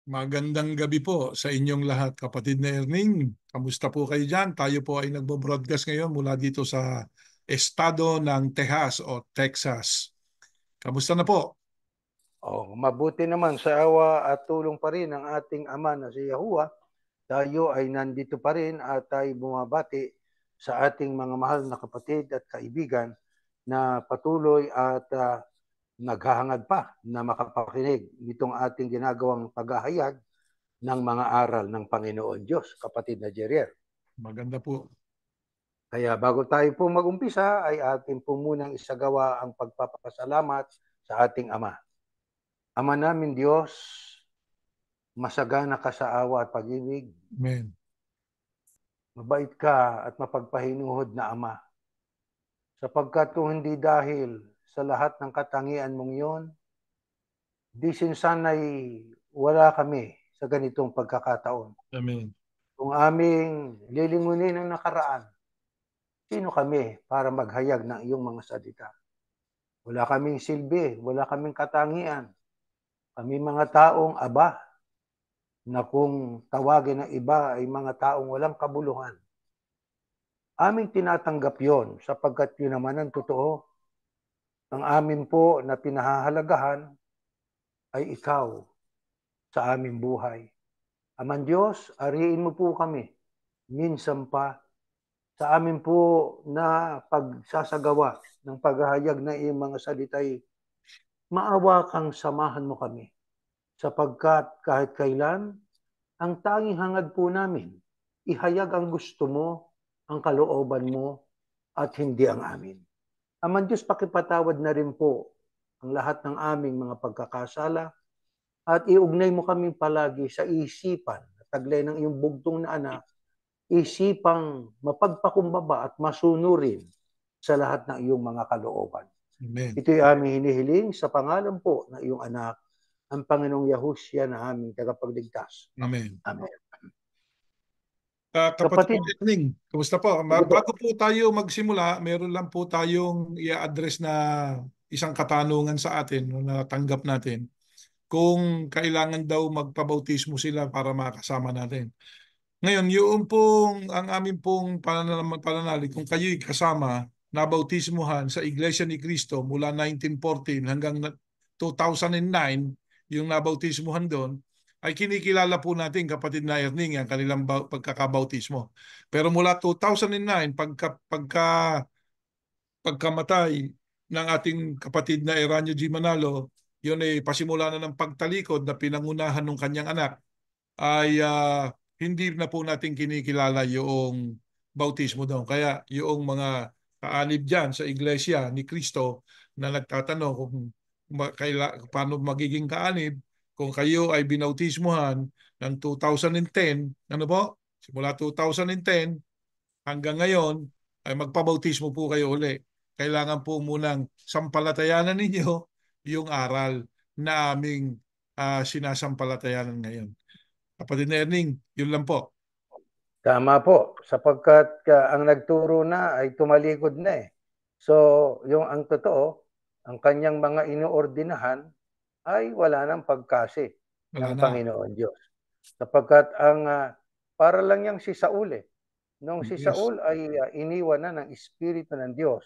Magandang gabi po sa inyong lahat, kapatid na Erning. Kamusta po kayo dyan? Tayo po ay nagbo-broadcast ngayon mula dito sa estado ng Texas o Texas. Kamusta na po? Mabuti naman sa awa at tulong pa rin ng ating Ama na si Yahuwah. Tayo ay nandito pa rin at ay bumabati sa ating mga mahal na kapatid at kaibigan na patuloy at naghahangad pa na makapakinig nitong ating ginagawang paghahayag ng mga aral ng Panginoon Diyos, kapatid na Jeriel. Maganda po. Kaya bago tayo po mag-umpisa ay atin po munang isagawa ang pagpapasalamat sa ating Ama. Ama namin Diyos, masagana ka sa awa at pag-ibig. Amen. Mabait ka at mapagpahinuhod na Ama. Sapagkat kung hindi dahil sa lahat ng katangian mong yon, di sana'y wala kami sa ganitong pagkakataon. Amen. Kung aming lilingunin ang nakaraan, sino kami para maghayag ng iyong mga salita? Wala kaming silbi, wala kaming katangian. Kami mga taong aba, na kung tawagin ng iba ay mga taong walang kabuluhan. Aming tinatanggap yon sapagkat yun naman ang totoo. Ang amin po na pinahahalagahan ay ikaw sa aming buhay. Aman Diyos, ariin mo po kami minsan pa sa amin po na pagsasagawa ng paghahayag na iyong mga salita'y maawa kang samahan mo kami sapagkat kahit kailan ang tanging hangad po namin, ihayag ang gusto mo, ang kalooban mo, at hindi ang amin. Aman Diyos, pakipatawad na rin po ang lahat ng aming mga pagkakasala at iugnay mo kami palagi sa isipan, taglay ng iyong bugtong na anak, isipang mapagpakumbaba at masunurin sa lahat ng iyong mga kalooban. Amen. Ito'y aming hinihiling sa pangalan po ng iyong anak, ang Panginoong Yahushua na aming tagapagligtas. Amen. Amen. Kapatid Erning, kamusta po? Sige po. Bago po tayo magsimula, meron lang po tayong i-address na isang katanungan sa atin na natanggap natin. Kung kailangan daw magpabautismo sila para makasama natin. Ngayon, yung pong, ang amin pong pananalig, kung kayo'y kasama, nabautismuhan sa Iglesia ni Cristo mula 1914 hanggang 2009, yung nabautismuhan doon, ay kinikilala po natin, kapatid na Erning, ang kanilang pagkakabautismo. Pero mula 2009, pagkamatay ng ating kapatid na Eranio G. Manalo, yun ay pasimula na ng pagtalikod na pinangunahan ng kanyang anak, ay hindi na po natin kinikilala yung bautismo daw. Kaya yung mga kaanib dyan sa Iglesia ni Cristo na nagtatanong kung paano magiging kaanib, kung kayo ay binautismuhan ng 2010, ano po? Simula 2010 hanggang ngayon, ay magpabautismo po kayo uli. Kailangan po munang sampalatayanan ninyo yung aral na aming sinasampalatayanan ngayon. Kapatid na Erning, yun lang po. Tama po, sapagkat ang nagturo na ay tumalikod na eh. So, yung ang totoo, ang kanyang mga inuordinahan ay wala nang pagkasi Wala ng na. Panginoon Diyos. Sapagkat ang para lang yang si Saul eh. Nung si Yes. Saul ay iniwan na ng Espiritu ng Diyos,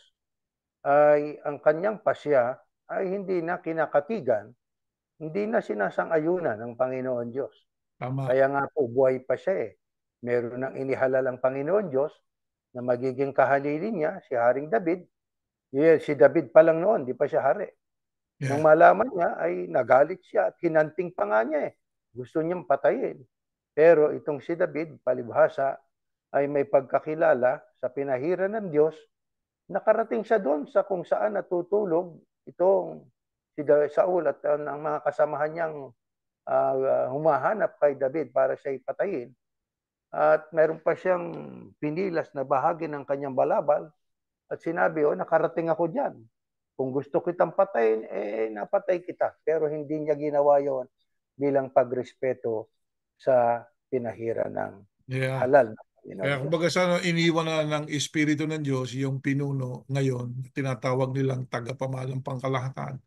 ay ang kanyang pasya ay hindi na kinakatigan, hindi na sinasang-ayunan ng Panginoon Diyos. Tama. Kaya nga po, buhay pa siya eh. Meron ng inihalal ang Panginoon Diyos na magiging kahalilin niya, si Haring David. Si David pa lang noon, di pa siya hari. Nung Yeah. malaman niya, ay nagalit siya at hinanting pa nga niya eh. Gusto niyang patayin. Pero itong si David, palibhasa, ay may pagkakilala sa pinahiran ng Diyos. Nakarating siya doon sa kung saan natutulog itong si Saul at ang mga kasamahan niyang humahanap kay David para siya ipatayin. At meron pa siyang pinilas na bahagi ng kanyang balabal at sinabi, nakarating ako dyan. Kung gusto kitang patayin, napatay kita. Pero hindi niya ginawa yon bilang pagrespeto sa pinahiran ng halal na Panginoon Kaya Diyos. kumbaga sa iniwan na ng Espiritu ng Diyos yung pinuno ngayon, tinatawag nilang tagapamahalang pangkalahatan,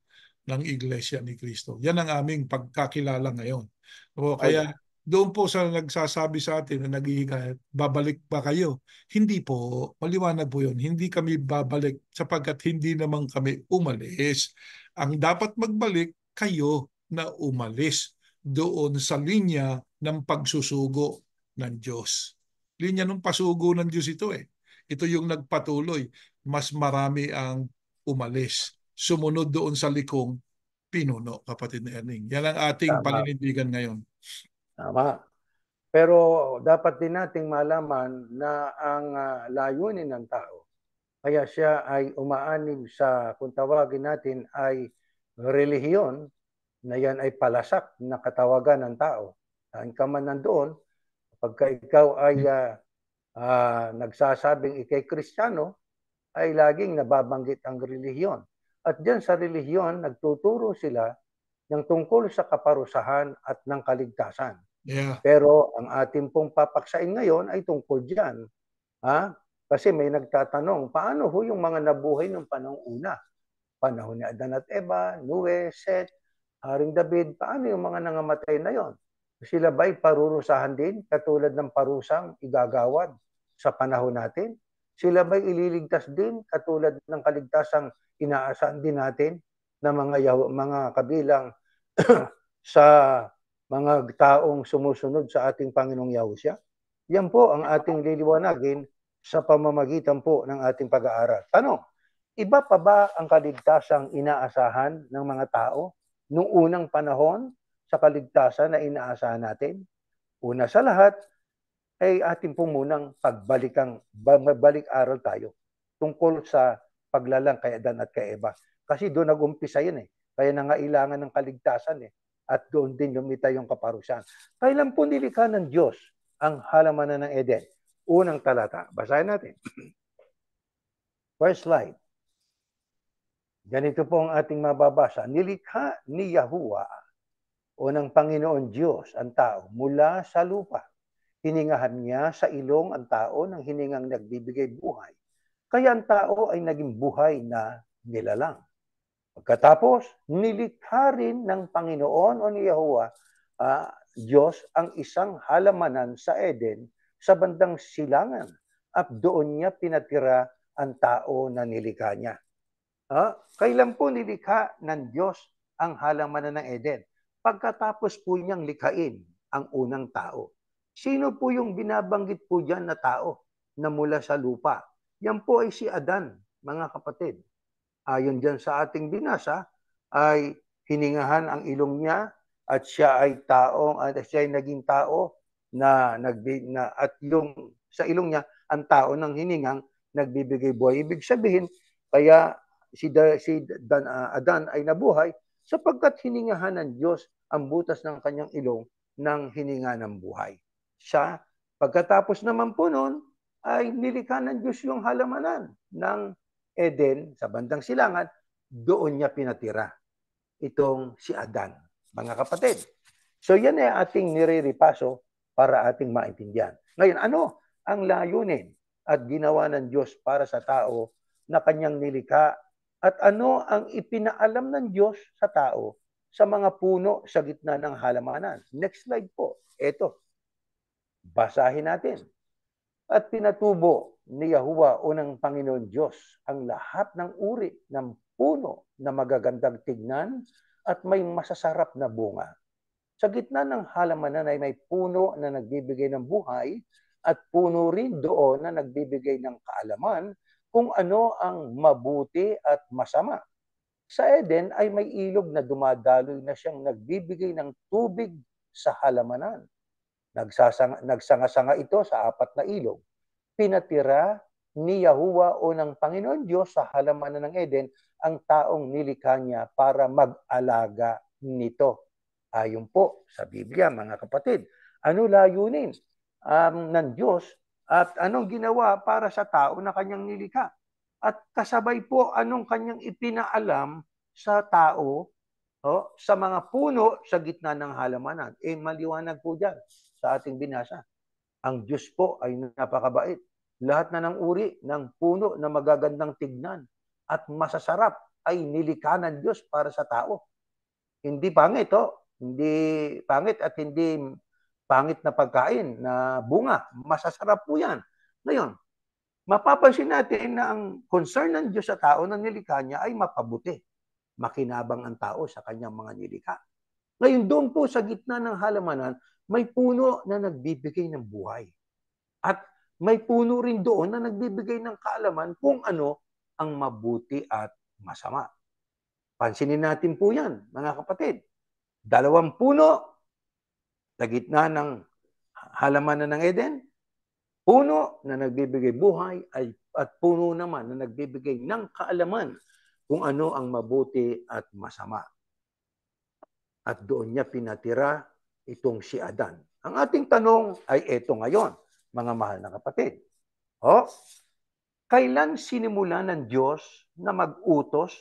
ng Iglesia ni Cristo. Yan ang aming pagkakilala ngayon. O Ay, kaya doon po sa nagsasabi sa atin na naghihikayat, babalik ba kayo? Hindi po, maliwanag po yun. Hindi kami babalik sapagkat hindi naman kami umalis. Ang dapat magbalik, kayo na umalis doon sa linya ng pagsusugo ng Diyos. Linya ng pasugo ng Diyos ito eh. Ito yung nagpatuloy. Mas marami ang umalis. Sumunod doon sa likong pinuno, kapatid na Erning. Yan ang ating tama, paninindigan ngayon. tama. Pero dapat din nating malaman na ang layunin ng tao, kaya siya ay umaanib sa, kung tawagin natin, ay relihiyon, na yan ay palasak na katawagan ng tao. Saan ka man nandoon, pagka ikaw ay nagsasabing ikay Kristiyano, ay laging nababanggit ang relihiyon. At diyan sa relihiyon, nagtuturo sila ng tungkol sa kaparusahan at ng kaligtasan. Yeah. Pero ang ating pong papaksain ngayon ay tungkol diyan. Ha? Kasi may nagtatanong, paano ho yung mga nabuhay ng panahong una? Panahon ni Adan at Eva, Noe, Seth, Haring David, paano yung mga nangamatay na yon? Sila ba'y parurusahan din katulad ng parusang igagawad sa panahon natin? Sila ba'y ililigtas din katulad ng kaligtasang inaasahan din natin na mga kabilang sa mga taong sumusunod sa ating Panginoong Yahusya? Yan po ang ating liliwanagin sa pamamagitan po ng ating pag-aaral. Tanong, iba pa ba ang kaligtasang inaasahan ng mga tao noong unang panahon sa kaligtasan na inaasahan natin? Una sa lahat, ay ating po munang magbalik-aral tayo tungkol sa paglalang kay Adan at kay Eva. Kasi doon nag-umpisa yun eh. Kaya nangailangan ng kaligtasan eh. At doon din lumita yung kaparusahan. Kailan po nilikha ng Diyos ang halamanan ng Eden? Unang talata. Basahin natin. First slide. Ganito po ang ating mababasa. Nilikha ni Yahuwah o ng Panginoon Diyos ang tao mula sa lupa. Hiningahan niya sa ilong ang tao ng hiningang nagbibigay buhay. Kaya ang tao ay naging buhay na nilalang. Pagkatapos, nilikha rin ng Panginoon o ni Yahuwah, Diyos, ang isang halamanan sa Eden sa bandang silangan at doon niya pinatira ang tao na nilikha niya. Kailan po nilikha ng Diyos ang halamanan ng Eden? Pagkatapos po niyang likhain ang unang tao. Sino po yung binabanggit po dyan na tao na mula sa lupa? Yan po ay si Adan, mga kapatid. Ayon dyan sa ating binasa, ay hiningahan ang ilong niya at siya ay naging tao at yung sa ilong niya ang tao ng hiningang nagbibigay buhay. Ibig sabihin, kaya si Adan ay nabuhay sapagkat hiningahan ng Diyos ang butas ng kanyang ilong ng hininga ng buhay. Siya, pagkatapos naman po noon, ay nilikha ng Diyos yung halamanan ng Eden sa bandang silangan, doon niya pinatira itong si Adan, mga kapatid. So yan ay ating niriripaso para ating maintindihan. Ngayon, ano ang layunin at ginawa ng Diyos para sa tao na kanyang nilikha at ano ang ipinaalam ng Diyos sa tao sa mga puno sa gitna ng halamanan? Next slide po. Ito. Basahin natin. At pinatubo ni Yahuwah o ng Panginoon Diyos ang lahat ng uri ng puno na magagandang tignan at may masasarap na bunga. Sa gitna ng halamanan ay may puno na nagbibigay ng buhay at puno rin doon na nagbibigay ng kaalaman kung ano ang mabuti at masama. Sa Eden ay may ilog na dumadaloy na siyang nagbibigay ng tubig sa halamanan. Nagsanga-sanga ito sa 4 na ilog. Pinatira ni Yahuwah o ng Panginoon Diyos sa halamanan ng Eden ang taong nilikha niya para mag-alaga nito. Ayon po sa Biblia, mga kapatid. Ano layunin ng Diyos at anong ginawa para sa tao na kanyang nilikha? At kasabay po anong kanyang ipinaalam sa tao sa mga puno sa gitna ng halamanan. Maliwanag po dyan sa ating binasa. Ang Diyos po ay napakabait. Lahat na ng uri ng puno na magagandang tignan at masasarap ay nilikha ng Diyos para sa tao. Hindi pangit, oh. Hindi pangit at hindi pangit na pagkain na bunga. Masasarap po yan. Ngayon, mapapansin natin na ang concern ng Diyos sa tao na nilikha niya ay mapabuti. Makinabang ang tao sa kanyang mga nilikha. Ngayon, doon po sa gitna ng halamanan, may puno na nagbibigay ng buhay. At may puno rin doon na nagbibigay ng kaalaman kung ano ang mabuti at masama. Pansinin natin po yan, mga kapatid. 2 puno sa gitna ng halamanan ng Eden, puno na nagbibigay buhay at puno naman na nagbibigay ng kaalaman kung ano ang mabuti at masama. At doon niya pinatira itong si Adan. Ang ating tanong ay ito ngayon, mga mahal na kapatid. Kailan sinimula ng Diyos na mag-utos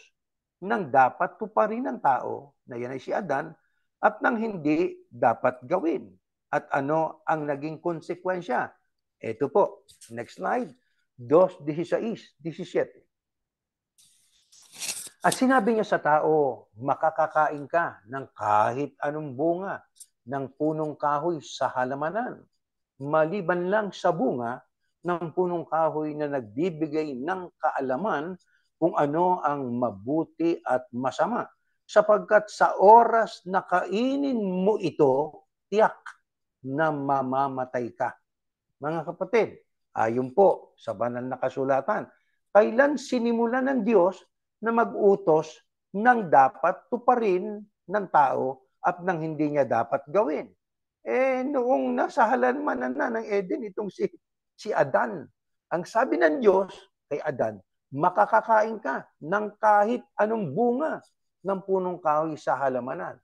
ng dapat tuparin ng tao, na yan ay si Adan, at nang hindi dapat gawin? At ano ang naging konsekwensya? Ito po, next slide, 2:16-17. At sinabi niya sa tao, makakakain ka ng kahit anong bunga ng punong kahoy sa halamanan, maliban lang sa bunga ng punong kahoy na nagbibigay ng kaalaman kung ano ang mabuti at masama. Sapagkat sa oras na kainin mo ito, tiyak na mamamatay ka. Mga kapatid, ayon po sa banal na kasulatan, kailan sinimulan ng Diyos na mag-utos ng dapat tuparin ng tao at ng hindi niya dapat gawin? Noong nasa halamanan na ng Eden, itong si Adan. Ang sabi ng Diyos kay Adan, makakakain ka ng kahit anong bunga ng punong kahoy sa halamanan.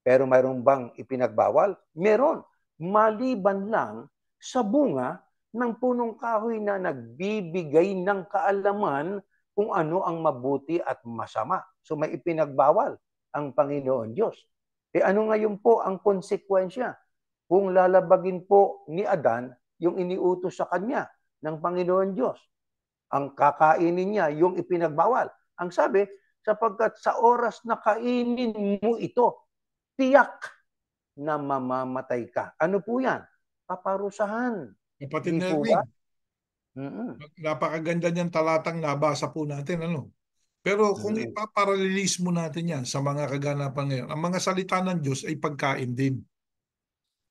Pero mayroon bang ipinagbawal? Meron. Maliban lang sa bunga ng punong kahoy na nagbibigay ng kaalaman kung ano ang mabuti at masama. So may ipinagbawal ang Panginoon Diyos. Ano ngayon po ang konsekwensya kung lalabagin po ni Adan yung iniutos sa kanya ng Panginoon Diyos? Ang kakainin niya yung ipinagbawal. Ang sabi, sapagkat sa oras na kainin mo ito, tiyak na mamamatay ka. Ano po yan? Paparusahan. Kapatid Di na po ba? Erning, napakaganda niyang talatang nabasa po natin, ano? Pero kung ipaparalelis mo natin yan sa mga kaganapan ngayon, ang mga salita ng Diyos ay pagkain din.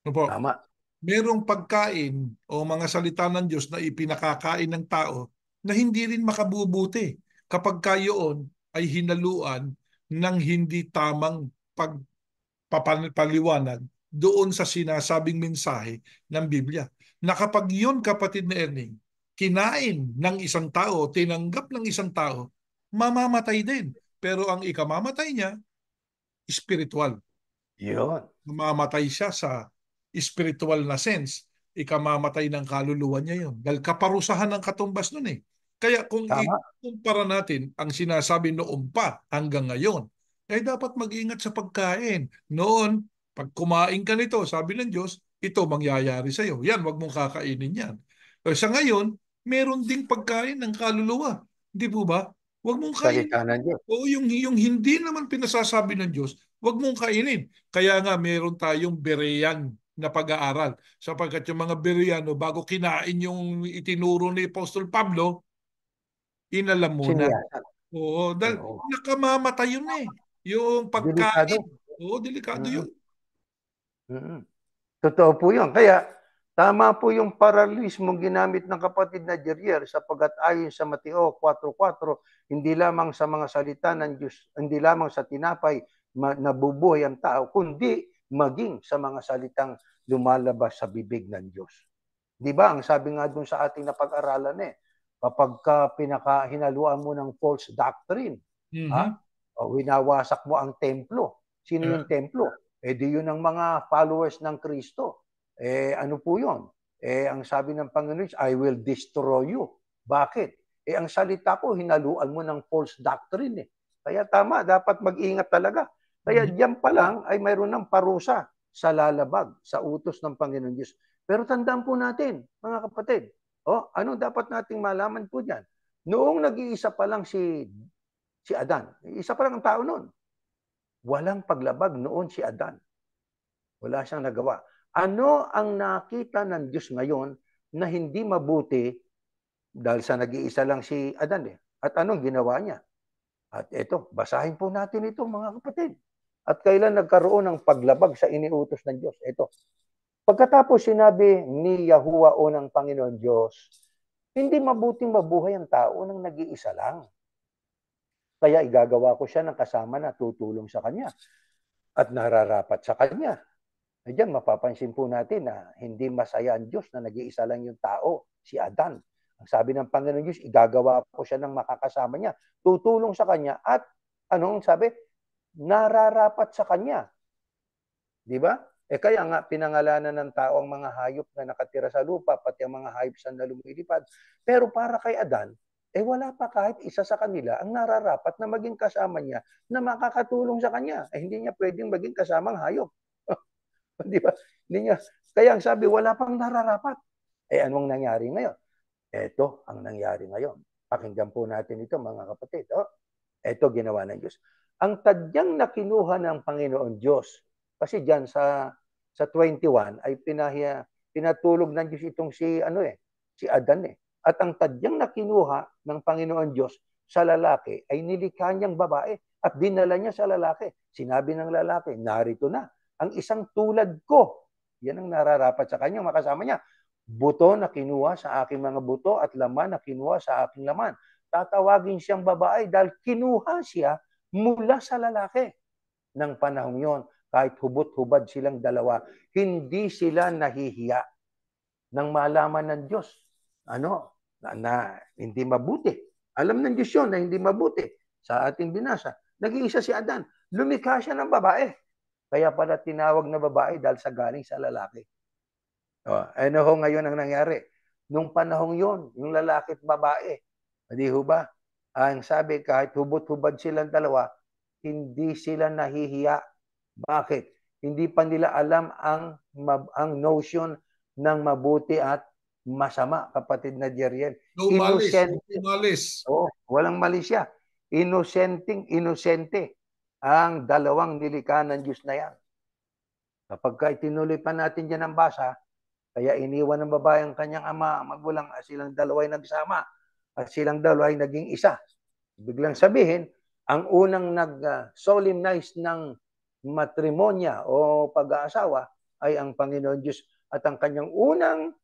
Ano po? Tama. Merong pagkain o mga salita ng Diyos na ipinakakain ng tao na hindi rin makabubuti kapag kayoon ay hinaluan ng hindi tamang pagpapaliwanag doon sa sinasabing mensahe ng Biblia. Na kapag yun, kapatid na Erning, kinain ng isang tao, tinanggap ng isang tao, mamamatay din. Pero ang ikamamatay niya, spiritual. Yun. Mamamatay siya sa spiritual na sense. Ikamamatay ng kaluluwa niya yun. Dahil kaparusahan ng katumbas nun eh. Kaya kung Tama. ikumpara natin ang sinasabi noon pa hanggang ngayon, ay dapat mag-ingat sa pagkain. Noon, pag kumain ka nito, sabi ng Diyos, ito mangyayari sa iyo. Yan, wag mong kakainin yan. Sa ngayon, meron ding pagkain ng kaluluwa. Hindi po ba? Wag mong kainin. Salita ng Diyos. O yung hindi naman pinasasabi ng Diyos, wag mong kainin. Kaya nga meron tayong Berean na pag-aaral. Sapagkat yung mga Bereano, bago kinain yung itinuro ni Apostol Pablo, inalam muna. Siniyasan. Oo, dahil Oo. nakamamatay yun eh. Yung Delikado. pagkain. Oo, delikado Mm-mm. yun. Mm-mm. Totoo po yun. Kaya, tama po yung paralelismong ginamit ng kapatid na Jeriel sapagkat ayon sa Mateo 4:4, hindi lamang sa mga salita ng Diyos, hindi lamang sa tinapay nabubuhay ang tao, kundi maging sa mga salitang lumalabas sa bibig ng Diyos. Di ba? Ang sabi nga dun sa ating napag-aralan kapag hinaluan mo ng false doctrine, Mhm. o winawasak mo ang templo. Sino yung templo? Di yun ang mga followers ng Kristo. Ano po yun? Ang sabi ng Panginoon, I will destroy you. Bakit? Ang salita ko, hinaluan mo ng false doctrine. Kaya tama, dapat mag-ingat talaga. Kaya Mhm. diyan pa lang ay mayroon ng parusa sa lalabag, sa utos ng Panginoon Diyos. Pero tandaan po natin, mga kapatid, ano dapat nating malaman po dyan? Noong nag-iisa pa lang si si Adan. Isa pa lang ang tao noon. Walang paglabag noon si Adan. Wala siyang nagawa. Ano ang nakita ng Diyos ngayon na hindi mabuti dahil sa nag-iisa lang si Adan eh? At anong ginawa niya? At ito, basahin po natin ito mga kapatid. At kailan nagkaroon ng paglabag sa iniutos ng Diyos? Ito. Pagkatapos sinabi ni Yahuwah o ng Panginoon Diyos, hindi mabuting mabuhay ang tao nang nag-iisa lang. Kaya igagawa ko siya ng kasama na tutulong sa kanya at nararapat sa kanya. Diyan mapapansin po natin na hindi masaya ang Diyos na nag-iisa lang yung tao, si Adan. Ang sabi ng Panginoon Diyos, igagawa ko siya ng makakasama niya, tutulong sa kanya at anong sabi? Nararapat sa kanya. Di ba? Kaya nga pinangalanan ng tao ang mga hayop na nakatira sa lupa, pati ang mga hayop na lumilipad. Pero para kay Adan, wala pa kahit isa sa kanila ang nararapat na maging kasama niya na makakatulong sa kanya. Hindi niya pwedeng maging kasamang hayop. Di ba? Hindi niya. Kaya ang sabi, wala pang nararapat. Anong nangyari ngayon? Ito ang nangyari ngayon. Pakinggan po natin ito mga kapatid. Ito ginawa ng Diyos. Ang tadyang na kinuha ng Panginoon Diyos, kasi diyan sa 21 ay pinatulog ng Diyos itong si Adan eh. At ang tadyang na kinuha ng Panginoon Diyos sa lalaki ay nilikha niyang babae at dinala niya sa lalaki. Sinabi ng lalaki, narito na ang isang tulad ko. Yan ang nararapat sa kanya, makasama niya. Buto na kinuha sa aking mga buto at laman na kinuha sa aking laman. Tatawagin siyang babae dahil kinuha siya mula sa lalaki. Ng panahong yon, kahit hubot-hubad silang dalawa, hindi sila nahihiya nang malaman ng Diyos na hindi mabuti. Alam ng Diyos yun na hindi mabuti sa ating binasa. Nag-iisa si Adan. Lumikha siya ng babae. Kaya pala tinawag na babae dahil sa galing sa lalaki. Ano ho ngayon ang nangyari? Nung panahong yon, yung lalaki at babae, hindi ho ba? Ang sabi, kahit hubot-hubad silang dalawa, hindi sila nahihiya. Bakit? Hindi pa nila alam ang notion ng mabuti at masama, kapatid na Jeriel. No malis. No malis. Walang mali siya. Inosente ang dalawang nilikha ng Diyos na yan. Kapag itinuloy pa natin dyan ang basa, kaya iniwan ng babae ang kanyang ama, magulang, silang dalawa ay nagsama, at silang dalawa ay naging isa. Biglang sabihin, ang unang nag-solemnize ng matrimonya o pag-aasawa ay ang Panginoon Diyos at ang kanyang unang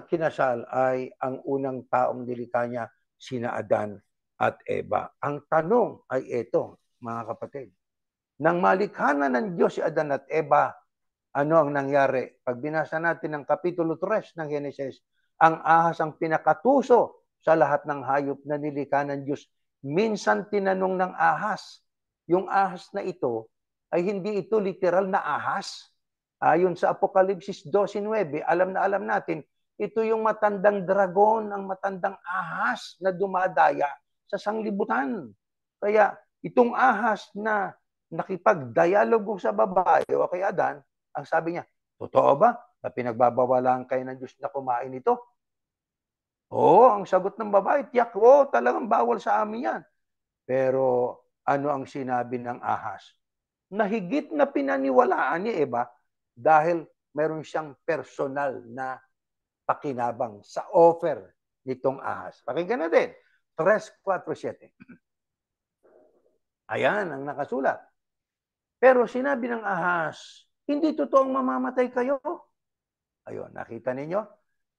kinasal ay ang unang taong nilikha niya, sina Adan at Eva. Ang tanong ay ito, mga kapatid. Nang malikha na ng Diyos si Adan at Eva, ano ang nangyari? Pag binasa natin ang Kapitulo 3 ng Genesis, ang ahas ang pinakatuso sa lahat ng hayop na nilikha ng Diyos. Minsan tinanong ng ahas, yung ahas na ito ay hindi ito literal na ahas. Ayon sa Apokalipsis 12:9, alam na alam natin, ito yung matandang dragon, ang matandang ahas na dumadaya sa sanglibutan. Kaya itong ahas na nakipag-dialogo sa babae o kay Adan, ang sabi niya, totoo ba na pinagbabawalan kayo ng Diyos na kumain ito? Oo, ang sagot ng babae, tiyak, talagang bawal sa amin yan. Pero ano ang sinabi ng ahas? Na higit na pinaniwalaan ni Eva dahil meron siyang personal na pakinabang sa offer nitong ahas. Pakinggan natin. 3:4-7. Ayan ang nakasulat. Pero sinabi ng ahas, hindi totoong mamamatay kayo. Ayun, nakita ninyo?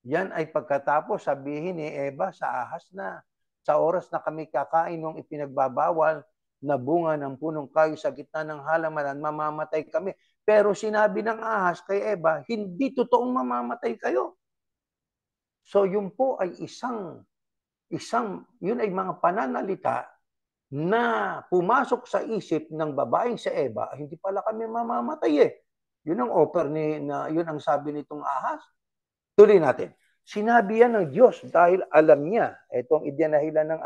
Yan ay pagkatapos sabihin ni Eva sa ahas na sa oras na kami kakain ng ipinagbabawal na bunga ng punong kayo sa gitna ng halamanan, mamamatay kami. Pero sinabi ng ahas kay Eva, hindi totoong mamamatay kayo. So yun po ay yun ay mga pananalita na pumasok sa isip ng babaeng sa Eva, hindi pala kami mamamatay eh. Yun ang offer yun ang sabi nitong ahas. Tuloy natin. Sinabi yan ng Diyos dahil alam niya, itong idinahilan ng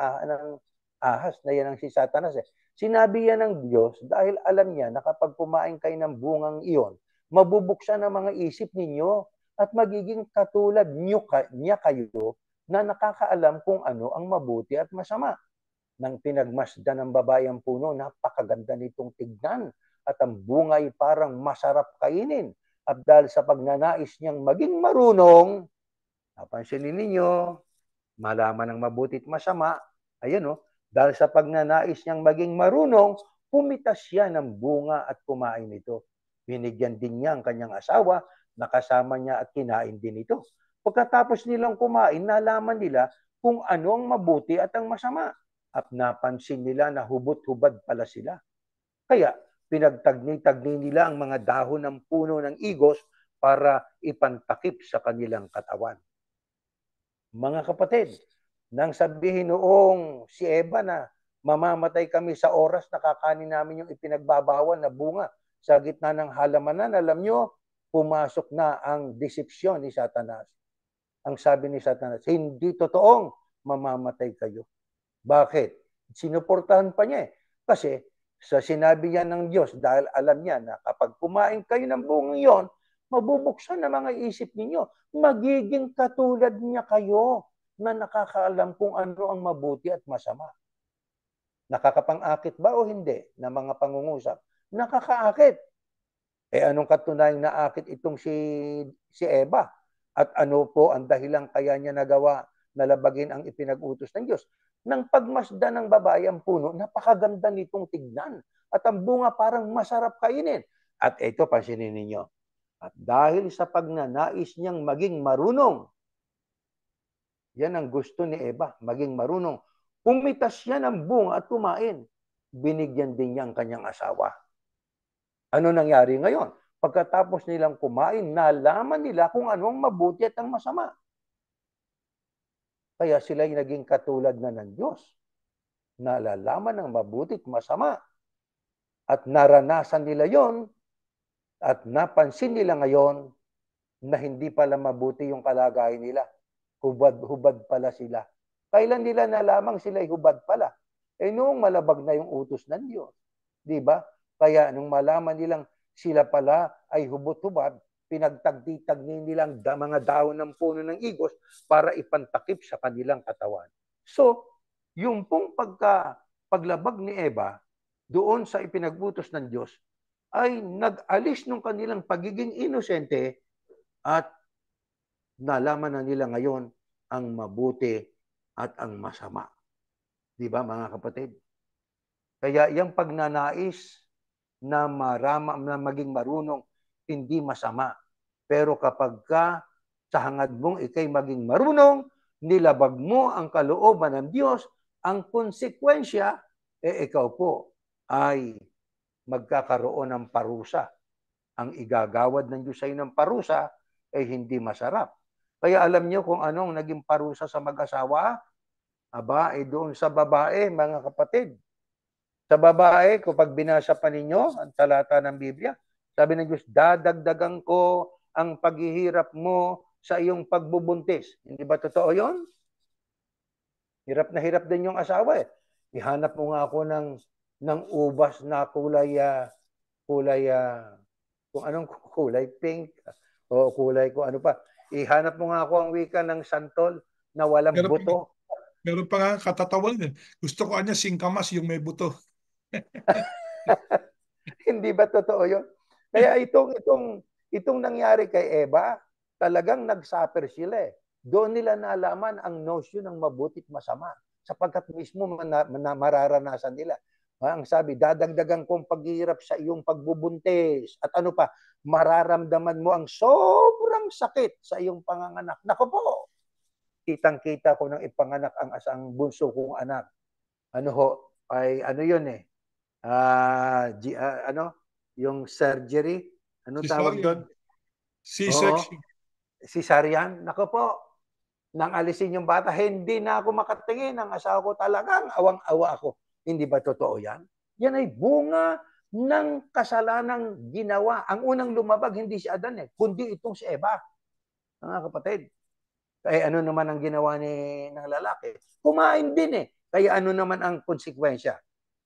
ahas na yan ang si Satanas eh. Sinabi yan ng Diyos dahil alam niya na kapag kumain kayo ng bungang iyon, mabubuksan ang mga isip ninyo at magiging katulad niya kayo na nakakaalam kung ano ang mabuti at masama. Nang pinagmasdan ng babae ang puno, napakaganda nitong tignan at ang bunga ay parang masarap kainin. At dahil sa pagnanais niyang maging marunong, napansinin ninyo, malaman ng mabuti at masama, ayan o, dahil sa pagnanais niyang maging marunong, pumitas siya ng bunga at kumain nito. Binigyan din niya ang kanyang asawa, nakasama niya at kinain din ito. Pagkatapos nilang kumain, nalaman nila kung ano ang mabuti at ang masama. At napansin nila na hubot-hubad pala sila. Kaya pinagtagni-tagni nila ang mga dahon ng puno ng igos para ipantakip sa kanilang katawan. Mga kapatid, nang sabihin noong si Eva na mamamatay kami sa oras na kakanin namin yung ipinagbabawal na bunga sa gitna ng halamanan, alam nyo, pumasok na ang desipsyon ni Satanas. Ang sabi ni Satanas, hindi totoong mamamatay kayo. Bakit? Sinuportahan pa niya eh. Kasi sa sinabi niya ng Diyos, dahil alam niya na kapag kumain kayo ng bungang yon, mabubuksan na mga isip ninyo. Magiging katulad niya kayo na nakakaalam kung ano ang mabuti at masama. Nakakapang-akit ba o hindi na mga pangungusap? Nakakaakit. Eh anong katunayang naakit itong si Eva? At ano po ang dahilan kaya niya nagawa na labagin ang ipinag-utos ng Diyos? Nang pagmasdan ng babae ang puno, napakaganda nitong tignan. At ang bunga parang masarap kainin. At ito, pansinin ninyo. At dahil sa pagnanais niyang maging marunong, yan ang gusto ni Eva, maging marunong. Pumitas siya ng bunga at kumain. Binigyan din niya ang kanyang asawa. Ano nangyari ngayon? Pagkatapos nilang kumain, nalaman nila kung ano ang mabuti at ang masama. Kaya sila ay naging katulad na ng Diyos. Nalalaman ng mabuti at masama. At naranasan nila yon at napansin nila ngayon na hindi pala mabuti yung kalagayan nila. Hubad-hubad pala sila. Kailan nila nalamang sila ay hubad pala? Eh noong malabag na yung utos ng Diyos. Di ba? Kaya nung malaman nilang sila pala ay hubot-hubad, pinagtagdi-tagni nilang mga dahon ng puno ng igos para ipantakip sa kanilang katawan. So, yung pong paglabag ni Eva doon sa ipinag-utos ng Diyos ay nag-alis ng kanilang pagiging inosente at nalaman na nila ngayon ang mabuti at ang masama. Di ba mga kapatid? Kaya yung pagnanais na maging marunong, hindi masama. Pero kapag sa hangad mong ikay maging marunong, nilabag mo ang kalooban ng Diyos, ang konsekwensya, ikaw po ay magkakaroon ng parusa. Ang igagawad ng Diyos sa ng parusa ay hindi masarap. Kaya alam niyo kung anong naging parusa sa mag-asawa? Aba, doon sa babae, mga kapatid. Sa babae, kapag binasa pa ninyo ang talata ng Biblia, sabi ng Diyos, dadagdagan ko ang paghihirap mo sa iyong pagbubuntis. Hindi ba totoo yon? Hirap na hirap din yung asawa eh. Ihanap mo nga ako ng ubas na kulay, kung anong kulay, pink, o kulay ko ano pa. Ihanap mo nga ako ang wika ng santol na walang Meron pa, buto. meron pa nga katatawan. Gusto ko kanya singkamas yung may buto. Hindi ba totoo yun? Kaya itong nangyari kay Eva, talagang nag-suffer sila eh. Doon nila nalaman ang notion ng mabuti at masama sapagkat mismo mararanasan nila. Ang sabi, dadagdagan kong paghihirap sa iyong pagbubuntis. At ano pa, mararamdaman mo ang sobrang sakit sa iyong panganganak. Nako po, kitang-kita ko nang ipanganak ang asang bunso kong anak. Ano ho, ay ano yun eh, ano, yung surgery, ano tawag doon? Cesarean. Oo, C-section. cesarean. Nako po, nang alisin yung bata, hindi na ako makatingin. Ang asawa ko talagang awang-awa ako. Hindi ba totoo yan? Yan ay bunga ng kasalanang ginawa. Ang unang lumabag, hindi si Adan eh, kundi itong si Eva. Mga kapatid. Kaya ano naman ang ginawa ng lalaki? Kumain din eh. Kaya ano naman ang konsekwensya?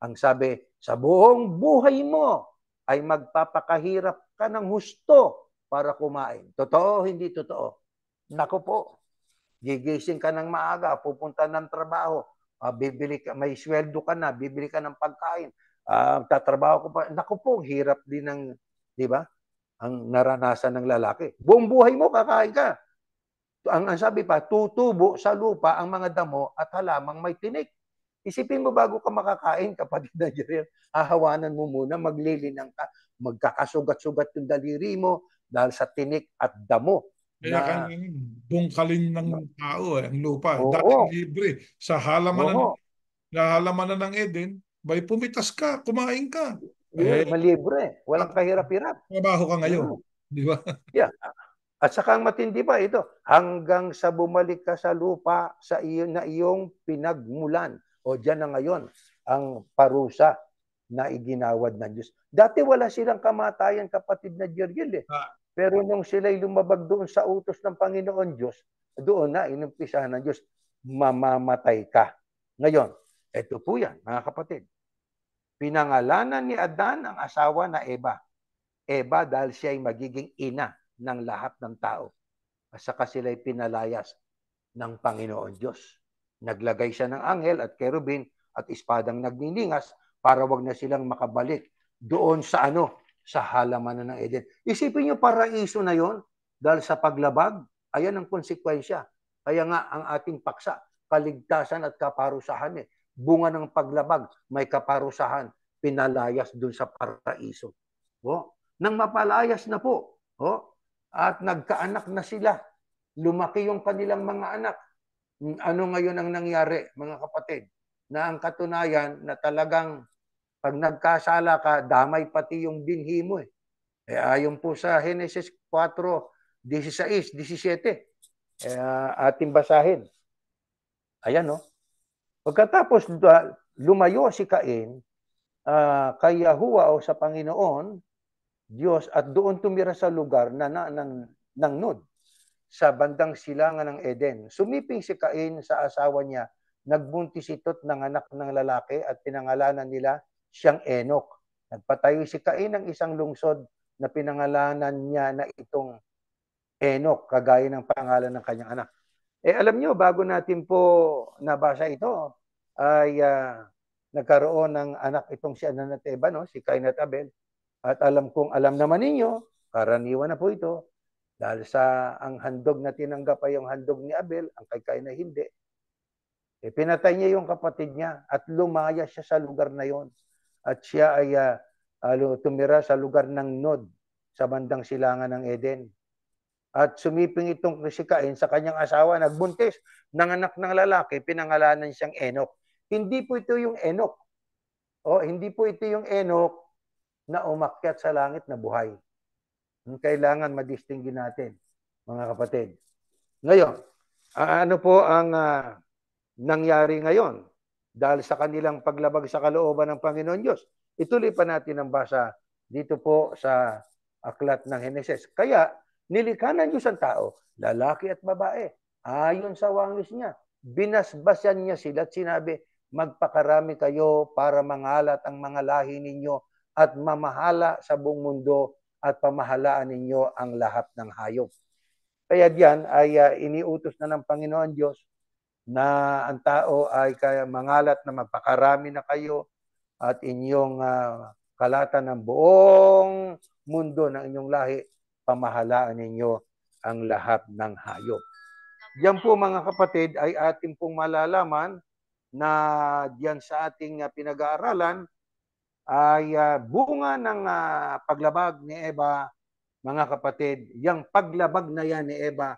Ang sabi, sa buong buhay mo ay magpapakahirap ka ng husto para kumain. Totoo, hindi totoo? Nako po, gigising ka ng maaga, pupunta ng trabaho, bibili ka, may sweldo ka na, bibili ka ng pagkain, tatrabaho ko pa. Naku po, hirap din ng, di ba? Ang naranasan ng lalaki. Buong buhay mo, kakain ka. Ang sabi pa, tutubo sa lupa ang mga damo at halamang may tinik. Isipin mo bago ka makakain, kapatid na Jerry, hahawanan mo muna, maglilinang ka, magkakasugat-sugat yung daliri mo dahil sa tinik at damo Kaya na, kailangan bungkalin ng tao ang lupa. Dati oo, libre. Sa halamanan, oo, halamanan ng Eden, bay pumitas ka, kumain ka. Eh, malibre, walang kahirap-hirap. trabaho ka ngayon. Mm. Di ba? Yeah. At saka ang matindi pa ito, hanggang sa bumalik ka sa lupa sa iyo na iyong pinagmulan. O diyan na ngayon ang parusa na iginawad ng Diyos. Dati wala silang kamatayan, kapatid na Jergil eh. Ah, Pero nung sila'y lumabag doon sa utos ng Panginoon Diyos, doon na inumpisahan ng Diyos, mamamatay ka. Ngayon, ito po yan, mga kapatid. Pinangalanan ni Adan ang asawa na Eva. Eva dahil siya ay magiging ina ng lahat ng tao. At saka sila'y pinalayas ng Panginoon Diyos. Naglagay siya ng anghel at kerubin at espadang nagniningas para wag na silang makabalik doon sa sa halamanan ng Eden. Isipin niyo, paraiso na yon dahil sa paglabag, ayan ang konsekwensya. Kaya nga ang ating paksa, kaligtasan at kaparusahan bunga ng paglabag, may kaparusahan, pinalayas doon sa paraiso. Nang mapalayas na po, at nagkaanak na sila, lumaki yung kanilang mga anak. Ano ngayon ang nangyari, mga kapatid? Na ang katunayan na talagang pag nagkasala ka, damay pati yung binhi mo ayon po sa Genesis 4:16, 17. Ating basahin. Ayan, no? Pagkatapos lumayo si Cain kay Yahuwah o sa Panginoon Diyos at doon tumira sa lugar ng Nod sa bandang silangan ng Eden. Sumiping si Cain sa asawa niya, nagbuntis ito't ng anak ng lalaki at pinangalanan nila siyang Enoch. Nagpatayo si Cain ng isang lungsod na pinangalanan niya na itong Enoch, kagaya ng pangalan ng kanyang anak. Alam niyo, bago natin po nabasa ito, ay nagkaroon ng anak itong si Adan at Eva, no? Si Cain at Abel. At alam naman ninyo, karaniwan na po ito, dahil sa ang handog na tinanggap ay yung handog ni Abel, ang kay Cain na hindi. Pinatay niya yung kapatid niya at lumaya siya sa lugar na yon. At siya ay tumira sa lugar ng Nod, sa bandang silangan ng Eden. At sumiping itong si Cain sa kanyang asawa, nagbuntis ng anak ng lalaki, pinangalanan siyang Enoch. Hindi po ito yung Enoch. Hindi po ito yung Enoch na umakyat sa langit na buhay. Kailangan madistinggin natin, mga kapatid. Ngayon, ano po ang nangyari ngayon? Dahil sa kanilang paglabag sa kalooban ng Panginoon Diyos. Ituloy pa natin ang basa dito po sa aklat ng Heneses. Kaya, nilikha ng Diyos ang tao, lalaki at babae, ayon sa wangis niya. Binasbasan niya sila at sinabi, magpakarami kayo para mangalat ang mga lahi ninyo at mamahala sa buong mundo at pamahalaan ninyo ang lahat ng hayop. Kaya diyan ay iniutos na ng Panginoon Diyos na ang tao ay kaya mangalat na magpakarami na kayo at inyong kalatan ng buong mundo ng inyong lahi, pamahalaan ninyo ang lahat ng hayop. Diyan po, mga kapatid, ay ating pong malalaman na diyan sa ating pinag-aaralan ay bunga ng paglabag ni Eva, mga kapatid. Yung paglabag na yan ni Eva,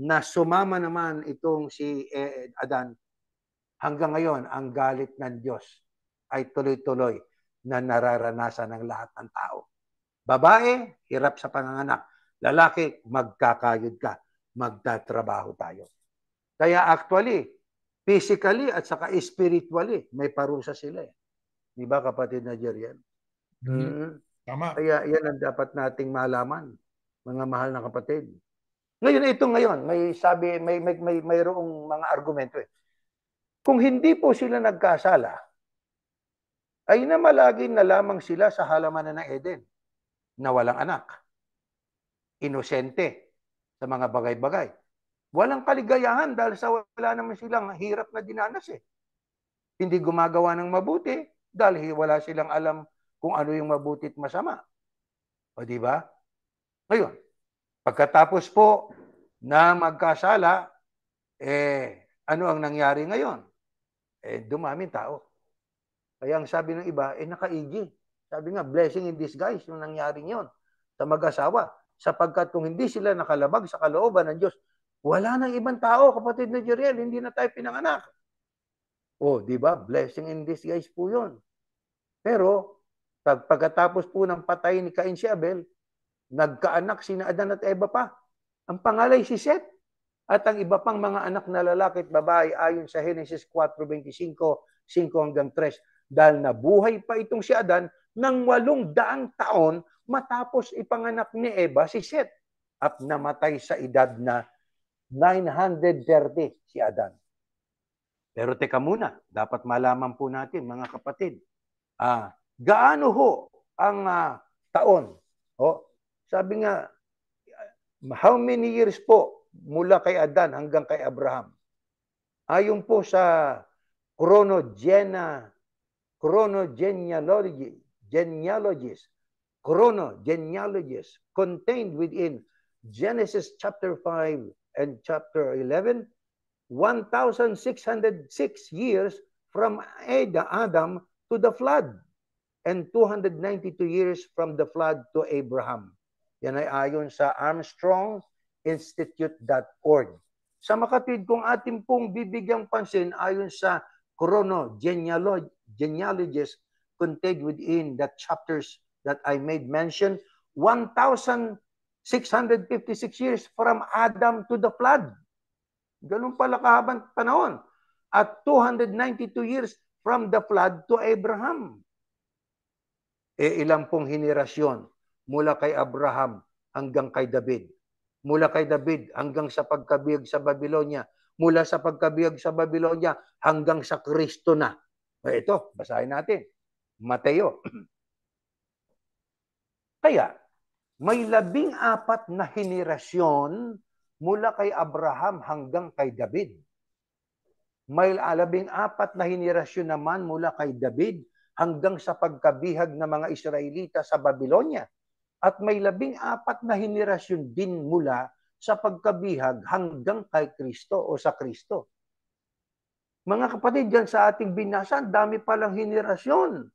na sumama naman itong si Adan, hanggang ngayon, ang galit ng Diyos ay tuloy-tuloy na nararanasan ng lahat ng tao. Babae, hirap sa panganganak. Lalaki, magkakayod ka. Magtatrabaho tayo. Kaya actually, physically at saka spiritually, may parusa sila Di ba, kapatid na Jeriel? Tama. Kaya yan ang dapat nating malaman, mga mahal na kapatid. Ngayon, may sabi, mayroong mga argumento Kung hindi po sila nagkasala, ay namalagi na lamang sila sa halamanan ng Eden, na walang anak, inosente sa mga bagay-bagay. Walang kaligayahan dahil sa wala naman silang hirap na dinanas hindi gumagawa ng mabuti dahil wala silang alam kung ano yung mabuti at masama. O di ba? Ngayon, pagkatapos po na magkasala, ano ang nangyari ngayon? Dumaming tao. Kaya ang sabi ng iba, nakaigi. Sabi nga, blessing in disguise yung nangyari yun sa mag-asawa. Sapagkat kung hindi sila nakalabag sa kalooban ng Diyos, wala nang ibang tao, kapatid na Jeriel, hindi na tayo pinanganak. Di ba? Blessing in disguise po yun. Pero, pagkatapos po ng patay ni Cain si Abel, nagkaanak sina Adan at Eva pa. Ang pangalay si Seth. At ang iba pang mga anak na lalaki at babae ayon sa Genesis 4:25, 5 hanggang 3. Dahil nabuhay pa itong si Adan ng 800 taon matapos ipanganak ni Eva si Seth. At namatay sa edad na 930 si Adan. Pero teka muna, dapat malaman po natin mga kapatid, gaano ho ang taon? Sabi nga, how many years po mula kay Adan hanggang kay Abraham? Ayon po sa genealogies contained within Genesis chapter 5 and chapter 11, 1,606 years from Adam to the flood and 292 years from the flood to Abraham. Yan ay ayon sa armstronginstitute.org. Sa makatwid kung ating pong bibigyang pansin ayon sa genealogies contained within the chapters that I made mention, 1,656 years from Adam to the flood. Ganun pala kahabang panahon. At 292 years from the flood to Abraham. Ilang pong henerasyon mula kay Abraham hanggang kay David. Mula kay David hanggang sa pagkabihag sa Babylonia. Mula sa pagkabihag sa Babylonia hanggang sa Kristo na. Ito, basahin natin. Mateo. Kaya, may 14 na henerasyon mula kay Abraham hanggang kay David. May 14 na henerasyon naman mula kay David hanggang sa pagkabihag ng mga Israelita sa Babylonia. At may 14 na henerasyon din mula sa pagkabihag hanggang kay Kristo o sa Kristo. Mga kapatid, dyan sa ating binasa, dami palang henerasyon.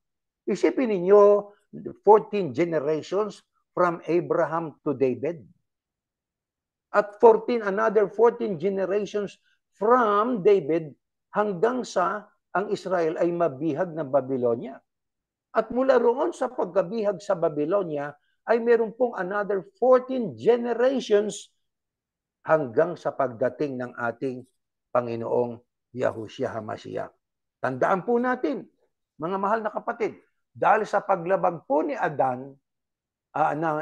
Isipin ninyo, 14 generations from Abraham to David. At another 14 generations from David hanggang sa ang Israel ay mabihag ng Babylonia. At mula roon sa pagkabihag sa Babylonia ay meron pong another 14 generations hanggang sa pagdating ng ating Panginoong Yahushua HaMashiach. Tandaan po natin, mga mahal na kapatid, dahil sa paglabag po ni Adan,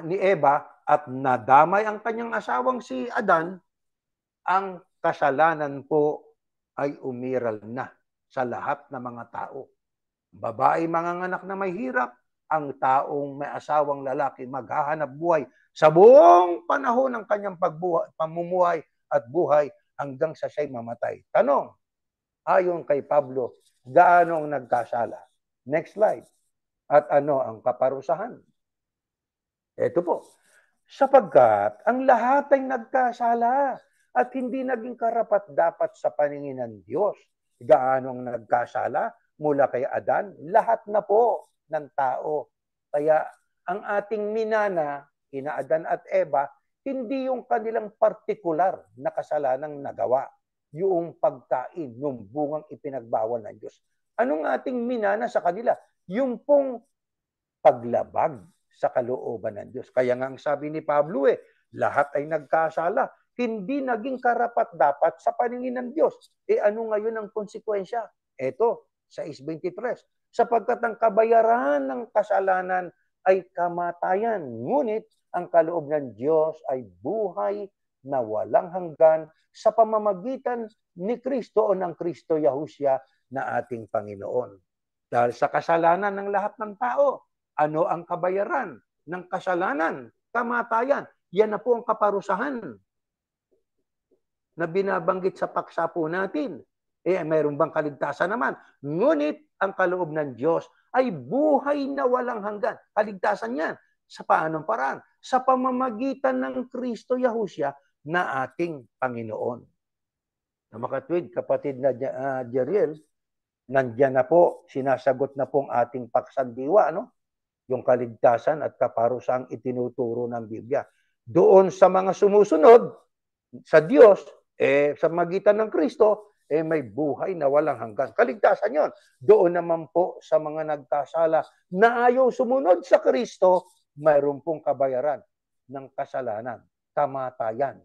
ni Eva, at nadamay ang kanyang asawang si Adan, ang kasalanan po ay umiral na sa lahat ng mga tao. Babae manganganak na may hirap, ang taong may asawang lalaki maghahanap buhay sa buong panahon ng kanyang pamumuhay at buhay hanggang sa siya'y mamatay. Tanong, ayon kay Pablo, gaano ang nagkasala? Next slide. At ano ang kaparusahan? Ito po. Sapagkat ang lahat ay nagkasala at hindi naging karapat-dapat sa paningin ng Diyos. Gaano ang nagkasala? Mula kay Adan, lahat na po ng tao. Kaya ang ating minana, kina Adan at Eva, hindi yung kanilang partikular na kasalanang nagawa. Yung pagkain ng bungang ipinagbawal ng Diyos. Anong ating minana sa kanila? Yung pong paglabag sa kalooban ng Diyos. Kaya nga ang sabi ni Pablo, lahat ay nagkasala. Hindi naging karapat-dapat sa paningin ng Diyos. Ano ngayon ang konsekwensya? Ito, sa 6:23. Sapagkat ang kabayaran ng kasalanan ay kamatayan. Ngunit ang kaloob ng Diyos ay buhay na walang hanggan sa pamamagitan ni Kristo o ng Kristo Yahushua na ating Panginoon. Dahil sa kasalanan ng lahat ng tao, ano ang kabayaran ng kasalanan? Kamatayan. Yan na po ang kaparusahan na binabanggit sa paksa po natin. mayroon bang kaligtasan naman? Ngunit ang kaloob ng Diyos ay buhay na walang hanggan. Kaligtasan yan. Sa paanong paraan? Sa pamamagitan ng Kristo Yahushua na ating Panginoon. Na makatwid, kapatid na Jeriel, nandiyan na po, sinasagot na po ang ating paksandiwa, no? Yung kaligtasan at kaparusang itinuturo ng Biblia. Doon sa mga sumusunod sa Diyos, sa magitan ng Kristo, may buhay na walang hanggan. Kaligtasan yon. Doon naman po sa mga nagkasala na ayaw sumunod sa Kristo, mayroon pong kabayaran ng kasalanan, kamatayan.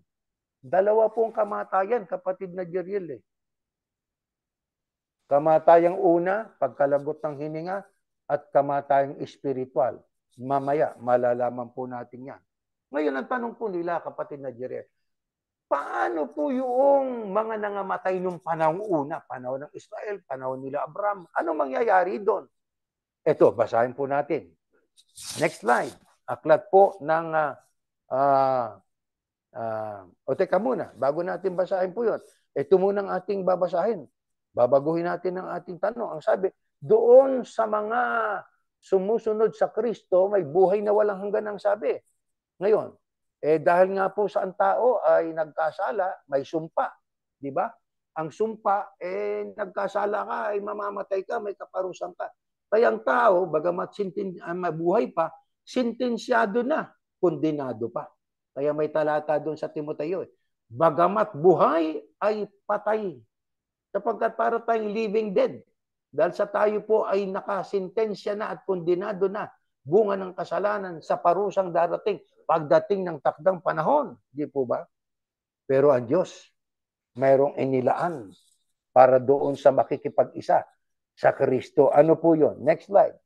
Dalawa pong kamatayan, kapatid na Jeriel. Kamatayang una, pagkalagot ng hininga, at kamatayang espiritual. Mamaya, malalaman po natin yan. Ngayon, ang tanong po nila, kapatid na Jeriel, paano po yung mga nangamatay nung panahon una, panahon ng Israel, panahon nila Abraham? Ano mangyayari doon? Ito, basahin po natin. Next slide. Aklat po ng teka muna, bago natin basahin po yun. Ito muna ang ating babasahin. Babaguhin natin ang ating tanong. Ang sabi, doon sa mga sumusunod sa Kristo, may buhay na walang hanggan ang sabi. Ngayon, dahil nga po sa ang tao ay nagkasala, may sumpa. Di ba? Ang sumpa, nagkasala ka, ay mamamatay ka, may kaparusan ka. Kaya ang tao, bagamat mabuhay pa, sentensyado na, kondenado pa. Kaya may talata doon sa Timoteo. Bagamat buhay ay patay. Sapagkat para tayong living dead. Dahil sa tayo po ay nakasintensya na at kondenado na, bunga ng kasalanan sa parusang darating pagdating ng takdang panahon. Di po ba? Pero ang Diyos, mayroong inilaan para doon sa makikipag-isa sa Kristo. Ano po yun? Next slide.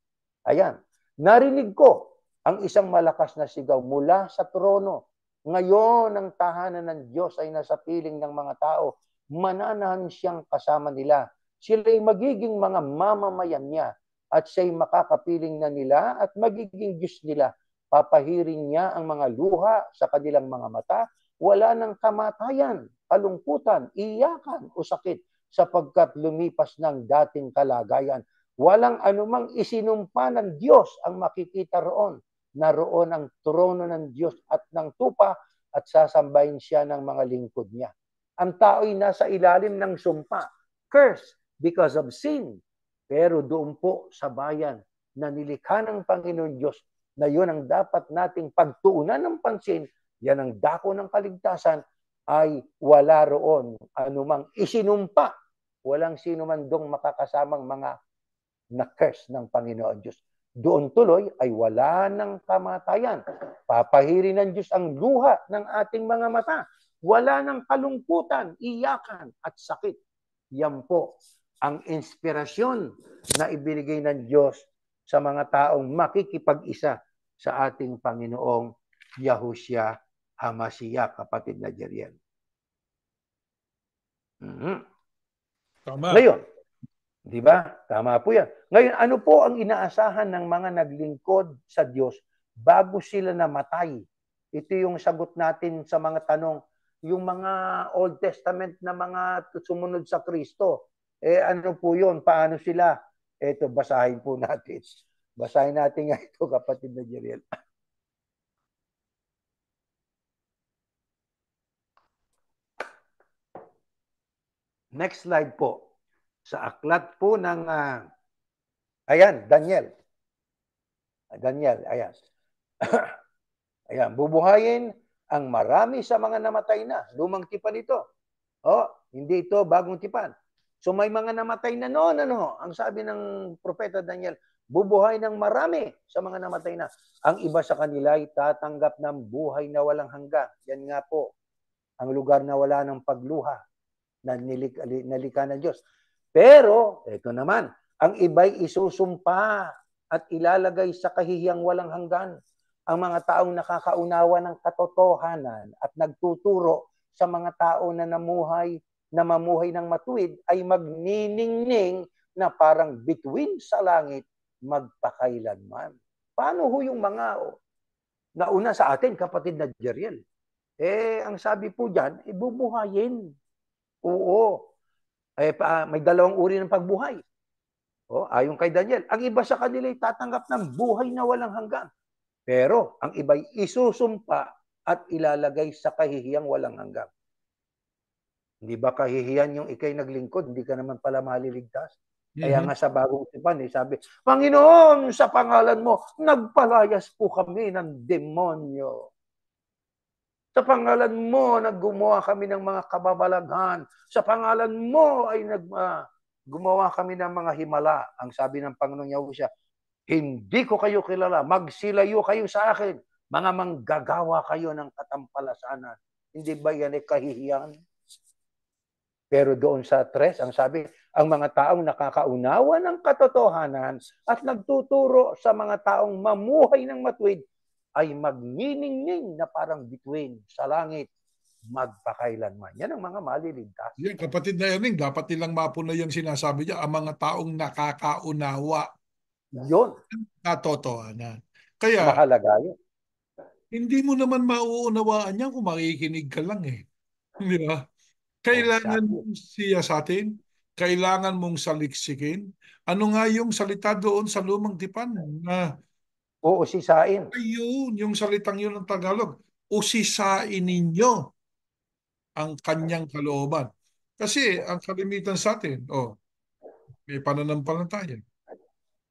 Ayan. Narinig ko ang isang malakas na sigaw mula sa trono. Ngayon, ang tahanan ng Diyos ay nasa piling ng mga tao. Mananahan siyang kasama nila. Sila'y magiging mga mamamayan niya at siya'y makakapiling na nila at magiging Diyos nila. Papahirin niya ang mga luha sa kanilang mga mata. Wala ng kamatayan, kalungkutan, iyakan o sakit sapagkat lumipas ng dating kalagayan. Walang anumang isinumpa ng Diyos ang makikita roon. Naroon ang trono ng Diyos at ng tupa at sasambahin siya ng mga lingkod niya. Ang tao'y nasa ilalim ng sumpa, curse because of sin. Pero doon po sa bayan na nilikha ng Panginoon Diyos, na yun ang dapat nating pagtuunan ng pansin, yan ang dako ng kaligtasan, ay wala roon anumang isinumpa. Walang sino man dong makakasamang mga na-curse ng Panginoon Diyos. Doon tuloy ay wala ng kamatayan. Papahirin ng Diyos ang luha ng ating mga mata. Wala ng kalungkutan, iyakan at sakit. Yan po ang inspirasyon na ibinigay ng Diyos sa mga taong makikipag-isa sa ating Panginoong Yahushua HaMashiach, kapatid na Jeriel. Tama. Ngayon, di ba? Tama po yan. Ngayon, ano po ang inaasahan ng mga naglingkod sa Diyos bago sila namatay? Ito yung sagot natin sa mga tanong. Yung mga Old Testament na mga sumunod sa Kristo, ano po yun? Paano sila? Ito, basahin po natin. Basahin natin nga ito, kapatid na Jeriel. Next slide po. Sa aklat po ng, ayan, Daniel. Daniel, ayan. Ayan, bubuhayin ang marami sa mga namatay na. Lumang tipan ito. Hindi ito bagong tipan. So may mga namatay na noon, ang sabi ng propeta Daniel, bubuhay ng marami sa mga namatay na. Ang iba sa kanila ay tatanggap ng buhay na walang hanggan. Yan nga po, ang lugar na wala ng pagluha na nilika ng Diyos. Pero, ito naman, ang iba'y isusumpa at ilalagay sa kahihiyang walang hanggan. Ang mga taong nakakaunawa ng katotohanan at nagtuturo sa mga tao na mamuhay ng matuwid ay magniningning na parang bituin sa langit magpakailanman. Paano ho yung mga nauna sa atin, kapatid na Jeriel? Ang sabi po dyan, bubuhayin. Oo. may dalawang uri ng pagbuhay. Ayon kay Daniel, ang iba sa kanila ay tatanggap ng buhay na walang hanggan. Pero ang iba ay isusumpa at ilalagay sa kahihiyang walang hanggan. Hindi ba kahihiyan yung ikay naglingkod, hindi ka naman pala maliligtas? Kaya nga sa bagong tipan, sabi, Panginoon, sa pangalan mo, nagpalayas po kami ng demonyo. Sa pangalan mo, naggumawa kami ng mga kababalaghan. Sa pangalan mo ay gumawa kami ng mga himala. Ang sabi ng Panginoong Yahushua, hindi ko kayo kilala. Magsilayo kayo sa akin. Mga manggagawa kayo ng katampalasanan. Hindi ba yan ay kahihiyan? Pero doon sa 3, ang sabi, ang mga taong nakakaunawa ng katotohanan at nagtuturo sa mga taong mamuhay ng matuwid ay magniningning na parang bituin sa langit magpakailanman. Yan ang mga maliligtas. Yan, kapatid na Erning, dapat nilang mapuna yung sinasabi niya, ang mga taong nakakaunawa Yun. katotohanan. Kaya, Mahalaga yun. hindi mo naman mauunawaan yan kung makikinig ka lang eh. Di ba? Kailangan Exactly. mong siyasatin, kailangan mong saliksikin. Ano nga yung salita doon sa lumang tipan na Usisain. ayun, yung salitang yun ng Tagalog, usisain ninyo ang kanyang kalooban. Kasi ang kalimitan sa atin, may pananampalataya.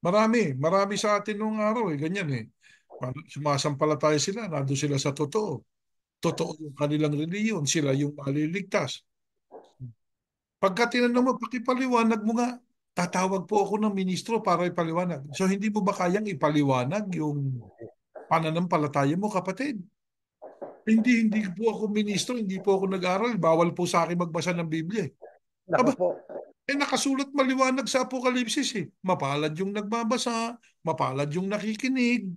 Marami sa atin nung araw ganyan eh. Sumasampalataya sila, nandun sila sa totoo. Totoo yung kanilang reliyon, sila yung maliligtas. Pagka tinanong mo, pakipaliwanag mo nga, tatawag po ako ng ministro para ipaliwanag. So hindi mo ba kayang ipaliwanag yung pananampalataya mo, kapatid? Hindi po ako ministro, hindi po ako nag-aral, bawal po sa akin magbasa ng Biblia. Naku Aba, po. nakasulat maliwanag sa Apokalipsis eh. Mapalad yung nagbabasa, mapalad yung nakikinig,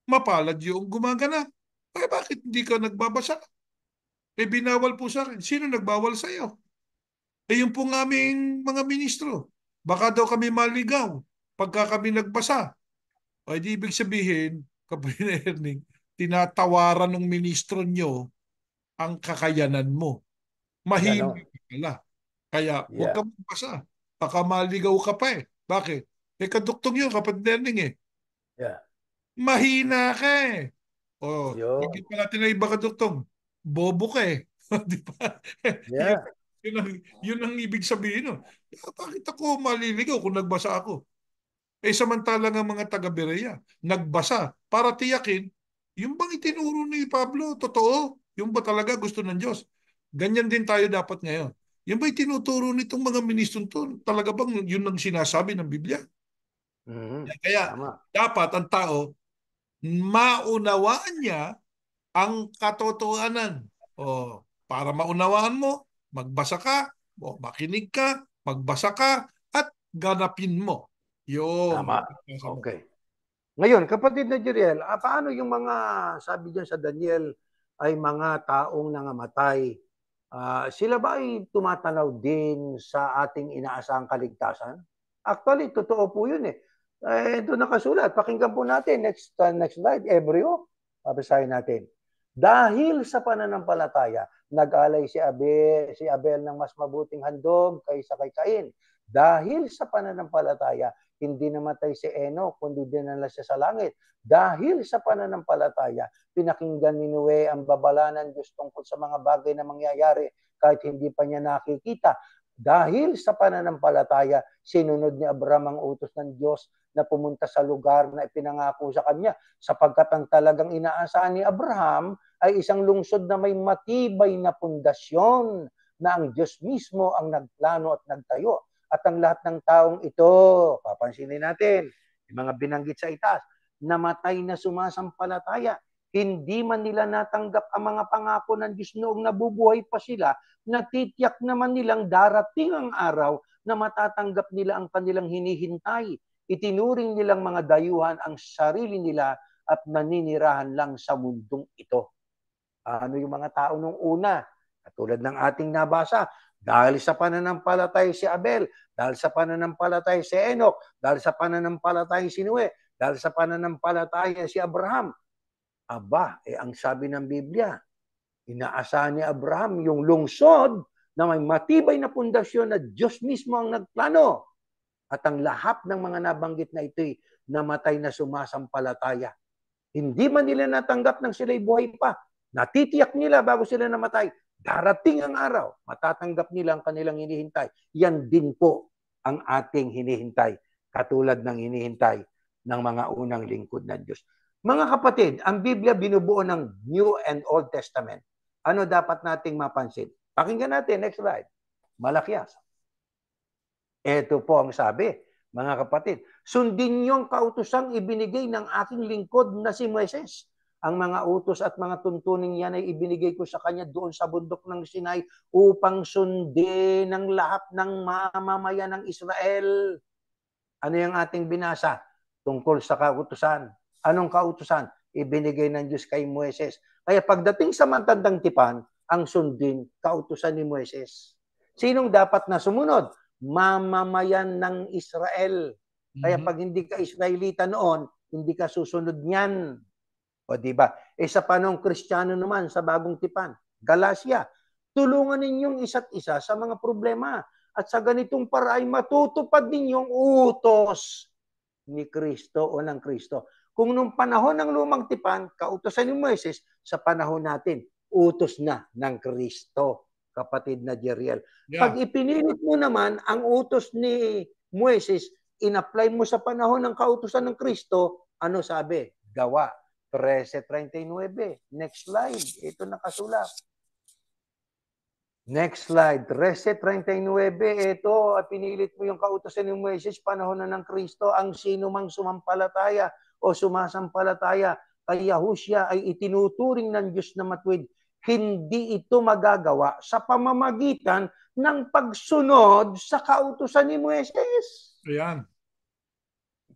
mapalad yung gumagana. Bakit hindi ka nagbabasa? Binawal po sa akin. Sino nagbawal sa iyo? Yung pong aming mga ministro. Baka daw kami maligaw pagka kami nagbasa. Di ibig sabihin, kapatid na Erning, tinatawaran ng ministro nyo ang kakayanan mo. Ganon. Mahina ka pala. Kaya huwag Yeah. ka magbasa. Baka maligaw ka pa eh. Bakit? Kaduktong yun, kapatid na Erning eh. Yeah. Mahina ka eh. Yun. Bagay pa natin na iba kaduktong. Bobo ka eh. Di ba? yun, Yeah. yun ang ibig sabihin. No? Bakit ako maliligaw kung nagbasa ako? Samantalang ang mga taga-Berea, nagbasa para tiyakin, yung bang itinuro ni Pablo, totoo? Yung ba talaga gusto ng Diyos? Ganyan din tayo dapat ngayon. Yung ba itinuturo nitong mga ministro to, talaga bang yun ang sinasabi ng Biblia? Kaya Tama. dapat ang tao, maunawaan niya ang katotohanan. Para maunawaan mo, magbasa ka, makinig ka, magbasa ka, at ganapin mo. Yun. Tama. Okay. Ngayon, kapatid na Jeriel, paano yung mga, sabi diyan sa Daniel, ay mga taong nangamatay? Sila ba ay tumatanaw din sa ating inaasahang kaligtasan? Actually, totoo po yun eh. Ito nakasulat. Pakinggan po natin. Next slide. Ebreo. Babasahin natin. Dahil sa pananampalataya, nag-alay si Abel ng mas mabuting handog kaysa kay Cain. Dahil sa pananampalataya, hindi namatay si Enoch, kundi dinala siya sa langit. Dahil sa pananampalataya, pinakinggan ni Noe ang babala ng Diyos tungkol sa mga bagay na mangyayari kahit hindi pa niya nakikita. Dahil sa pananampalataya, sinunod ni Abraham ang utos ng Diyos na pumunta sa lugar na ipinangako sa kanya, sapagkat ang talagang inaasahan ni Abraham ay isang lungsod na may matibay na pundasyon na ang Diyos mismo ang nagplano at nagtayo. At ang lahat ng taong ito, papansinin natin, yung mga binanggit sa itaas, namatay na sumasampalataya. Hindi man nila natanggap ang mga pangako ng Diyos noong nabubuhay pa sila, natitiyak naman nilang darating ang araw na matatanggap nila ang kanilang hinihintay. Itinuring nilang mga dayuhan ang sarili nila at naninirahan lang sa mundong ito. Ano yung mga tao nung una? Katulad ng ating nabasa, dahil sa pananampalataya si Abel, dahil sa pananampalataya si Enoch, dahil sa pananampalataya si Noe, dahil sa pananampalataya si Abraham. Ang sabi ng Biblia, inaasahan ni Abraham yung lungsod na may matibay na pundasyon na Diyos mismo ang nagplano. At ang lahat ng mga nabanggit na ito'y namatay na sumasampalataya. Hindi man nila natanggap nang sila'y buhay pa. Natitiyak nila bago sila namatay. Darating ang araw, matatanggap nila ang kanilang hinihintay. Yan din po ang ating hinihintay. Katulad ng hinihintay ng mga unang lingkod ng Diyos. Mga kapatid, ang Biblia binubuo ng New and Old Testament. Ano dapat nating mapansin? Pakinggan natin, next slide. Malakias. Ito po ang sabi, mga kapatid. Sundin niyong kautosang ibinigay ng aking lingkod na si Moises. Ang mga utos at mga tuntuning yan ay ibinigay ko sa kanya doon sa bundok ng Sinai upang sundin ng lahat ng mamamayan ng Israel. Ano yung ating binasa? Tungkol sa kautusan. Anong kautusan? Ibinigay ng Diyos kay Moises. Kaya pagdating sa matandang tipan, ang sundin, kautusan ni Moises. Sinong dapat na sumunod? Mamamayan ng Israel. Kaya pag hindi ka Israelita noon, hindi ka susunod niyan. O diba? Sa panong Kristiyano naman sa bagong tipan, Galacia, tulungan ninyong isa't isa sa mga problema. At sa ganitong paraan, matutupad ninyong utos ni Kristo o ng Kristo. Kung nung panahon ng lumang tipan, kautosan ni Moises, sa panahon natin, utos na ng Kristo, kapatid na Jeriel. Yeah. Pag ipinilit mo naman ang utos ni Moises, in-apply mo sa panahon ng kautosan ng Kristo, ano sabi? Gawa 13:39. Next slide. Ito nakasulat. Next slide. 13:39. Ito, pinilit mo yung kautosan ni Moises, panahon na ng Kristo, ang sino mang sumampalataya o sumasampalataya kay Yahushua ay itinuturing ng Diyos na matuwid. Hindi ito magagawa sa pamamagitan ng pagsunod sa kautosan ni Moises. Ayan.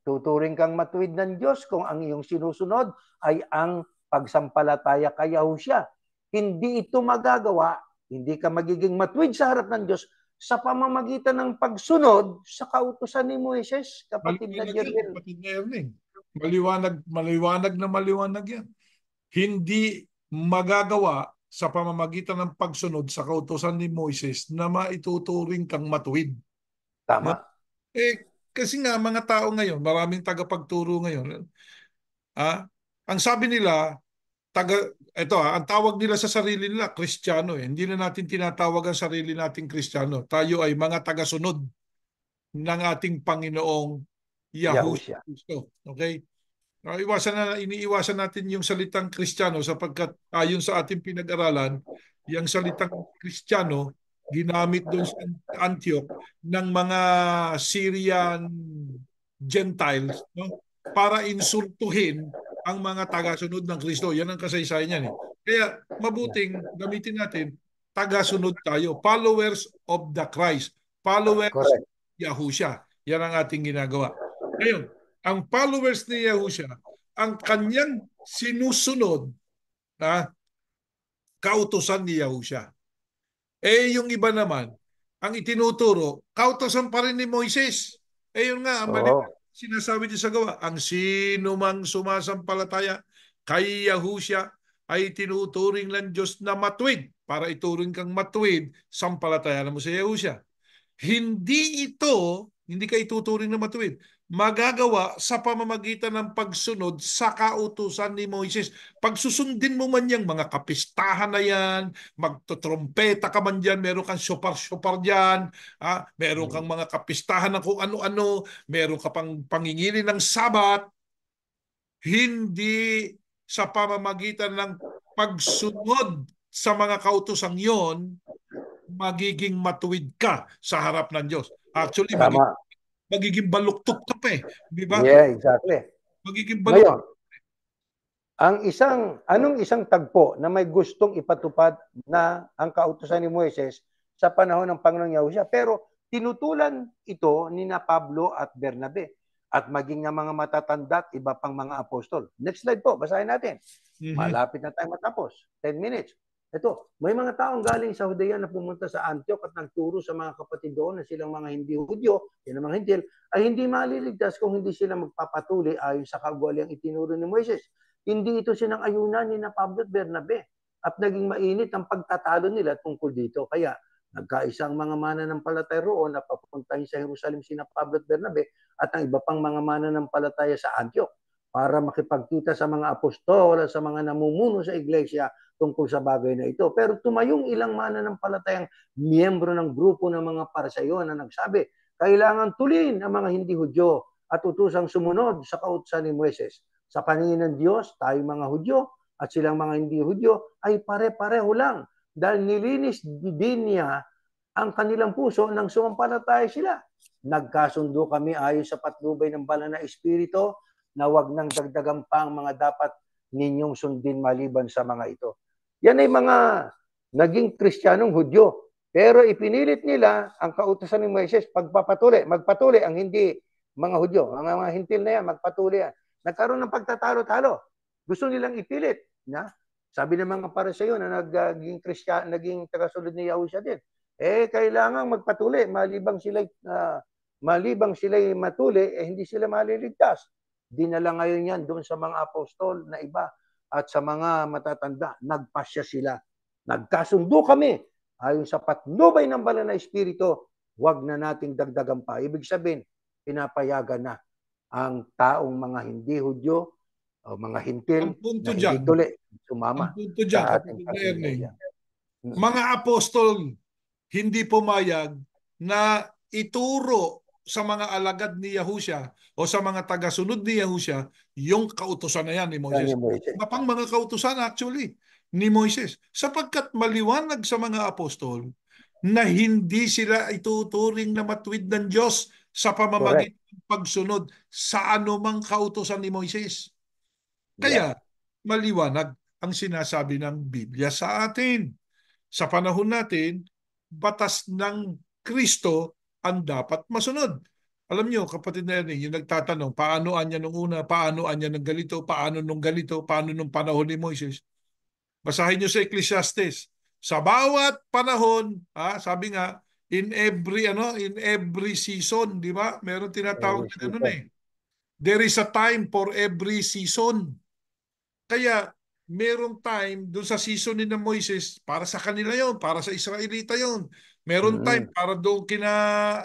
Tuturing kang matuwid ng Diyos kung ang iyong sinusunod ay ang pagsampalataya kay Yahushua. Hindi ito magagawa, hindi ka magiging matuwid sa harap ng Diyos sa pamamagitan ng pagsunod sa kautusan ni Moises, kapatid na Maliwanag yan, Jeriel. kapatid na Erning. Maliwanag yan. Hindi magagawa sa pamamagitan ng pagsunod sa kautusan ni Moises na maituturing kang matuwid. Tama. No? Kasi nga mga tao ngayon, maraming tagapagturo ngayon. Ang sabi nila, ang tawag nila sa sarili nila, Kristiyano. Hindi na natin tinatawag ang sarili nating Kristiyano. Tayo ay mga tagasunod ng ating Panginoong Yahushua. Yahushua. Okay? Iniiwasan natin yung salitang Kristiyano sapagkat ayon sa ating pinag-aralan, yung salitang Kristiyano ginamit doon sa Antioch ng mga Syrian Gentiles, no? Para insultuhin ang mga tagasunod ng Kristo. Yan ang kasaysayan niyan. Kaya mabuting gamitin natin, tagasunod tayo. Followers of the Christ. Followers Correct. of Yahushua. Yan ang ating ginagawa. Ngayon, ang followers ni Yahushua, ang kanyang sinusunod na kautusan ni Yahushua. Yung iba naman, ang itinuturo, kautosan pa rin ni Moises. Yun nga, ang mali sinasabi niya sa gawa, ang sino mang sumasampalataya kay Yahushua ay tinuturing ng Diyos na matuwid. Para ituring kang matuwid, sampalatayan mo sa Yahushua. Hindi ka ituturing na matuwid. Magagawa sa pamamagitan ng pagsunod sa kautusan ni Moises. Pagsusundin mo man yung mga kapistahan na yan, magtotrompeta ka man dyan, meron kang syopar-syopar dyan, meron kang mga kapistahan ng kung ano-ano, meron ka pang pangingili ng sabat, hindi sa pamamagitan ng pagsunod sa mga kautusang yon, magiging matuwid ka sa harap ng Diyos. Actually, magiging baluktot ka pa eh. Di ba? Yeah, exactly. Magiging baluktot. Ngayon, anong isang tagpo na may gustong ipatupad na ang kautusan ni Moises sa panahon ng Panginoong Yahushua, pero tinutulan ito ni na Pablo at Bernabe at maging ng mga matatanda at iba pang mga apostol. Next slide po, basahin natin. Malapit na tayo matapos. 10 minutes. Ito, may mga taong galing sa Judea na pumunta sa Antioch at nagturo sa mga kapatid doon na silang mga hindi Hudyo, yan ang mga Hintil, ay hindi maliligtas kung hindi sila magpapatuloy ayon sa kaugaliang itinuro ni Moises. Hindi ito sinang-ayunan ni na Pablo at Bernabe at naging mainit ang pagtatalo nila tungkol dito. Kaya Nagkaisang mga mananampalataya roon na papuntahin sa Jerusalem sina Pablo at Bernabe at ang iba pang mga mananampalataya sa Antioch para makipagkita sa mga apostol at sa mga namumuno sa iglesia tungkol sa bagay na ito. Pero tumayong ilang mananampalatayang miyembro ng grupo ng mga Pariseyo na nagsabi, kailangan tuliin ang mga hindi Hudyo at utusang sumunod sa kautusan ni Moises. Sa paningin ng Diyos, tayo mga Hudyo at silang mga hindi Hudyo ay pare-pareho lang dahil nilinis din niya ang kanilang puso nang sumampalataya sila. Nagkasundo kami ayon sa patnubay ng banal na Espiritu na wag nang dagdagan pa ang mga dapat ninyong sundin maliban sa mga ito. Yan ay mga naging Kristiyanong Hudyo. Pero ipinilit nila ang kautusan ni Moises magpatuloy ang hindi mga Hudyo, mga hintil na yan, magpatuloy yan. Nagkaroon ng pagtatalo-talo. Gusto nilang ipilit. Na? Sabi ng mga Pariseyo na naging tagasunod ni Yahushua din, kailangan magpatuloy malibang sila'y matuli, hindi sila maliligtas. Dinala ngayon yan doon sa mga apostol na iba at sa mga matatanda. Nagpasya sila. Nagkasundo kami ayon sa patnubay ng banal na Espiritu, wag na nating dagdagan pa. Ibig sabihin, pinapayagan na ang taong mga hindi Hudyo o mga hintil Ang punto na hindi dyan, tuli sumama ang punto dyan, sa ating Kapatid Ernie, pagkikaya. mga apostol hindi pumayag na ituro sa mga alagad ni Yahushua o sa mga tagasunod ni Yahushua yung kautusan na yan ni Moises. Iba pang mga kautusan actually ni Moises. Sapagkat maliwanag sa mga apostol na hindi sila ituturing na matuwid ng Diyos sa pamamagitan ng pagsunod sa anumang kautusan ni Moises. Kaya maliwanag ang sinasabi ng Biblia sa atin. Sa panahon natin, batas ng Kristo ang dapat masunod. Alam nyo, kapatid na yan, yung nagtatanong, paano anya nung una, paano anya ng ganito, paano nung ganito, paano nung panahon ni Moises. Basahin nyo sa Ecclesiastes. Sa bawat panahon, sabi nga, in every season, di ba? Meron tinatawag na ganun eh. There is a time for every season. Kaya merong time doon sa season ni na Moises para sa kanila yon, para sa Israelita yon. Meron time para doon kina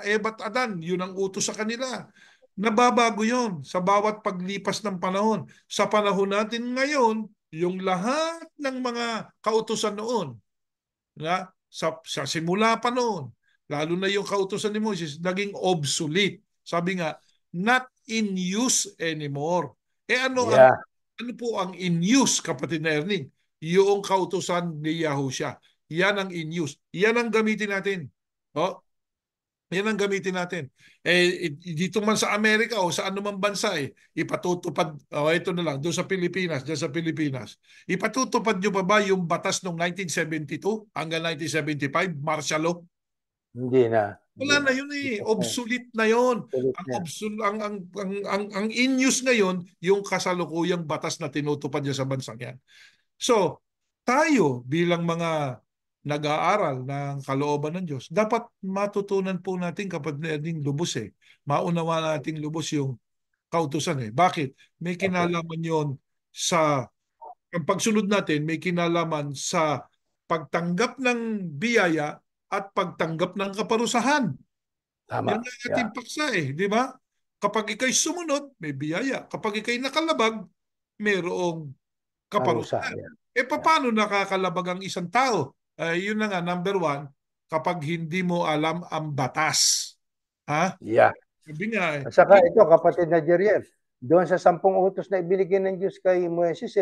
Eva at Adan, yun ang utos sa kanila. Nababago yon sa bawat paglipas ng panahon. Sa panahon natin ngayon, yung lahat ng mga kautusan noon, sa simula pa noon, lalo na yung kautusan ni Moses, naging obsolete. Sabi nga, not in use anymore. Ano po ang in use, kapatid na Erning? Yung kautusan ni Yahushua. Yan ang in use. Yan ang gamitin natin. Yan ang gamitin natin. Dito man sa Amerika o sa anumang bansa, ipatutupad, ito na lang, doon sa Pilipinas, ipatutupad nyo pa ba yung batas noong 1972 hanggang 1975, martial law? Hindi na. Wala na yun eh. Obsolete na yun. Ang in-use ngayon, yung kasalukuyang batas na tinutupad niya sa bansang yan. So, tayo bilang mga nag-aaral ng kalooban ng Diyos, dapat matutunan po natin kapag nating lubos Maunawa nating lubos yung kautusan Bakit? May kinalaman yon sa, ang pagsunod natin, may kinalaman sa pagtanggap ng biyaya at pagtanggap ng kaparusahan. Tama. Yan ang ating paksa di ba? Kapag ikay sumunod, may biyaya. Kapag ikay nakalabag, mayroong kaparusahan. Paano nakakalabag ang isang tao? Yun na nga, number one, kapag hindi mo alam ang batas. Sabi nga At saka ito, kapatid na Jeriel, doon sa 10 utos na ibinigay ng Diyos kay Moises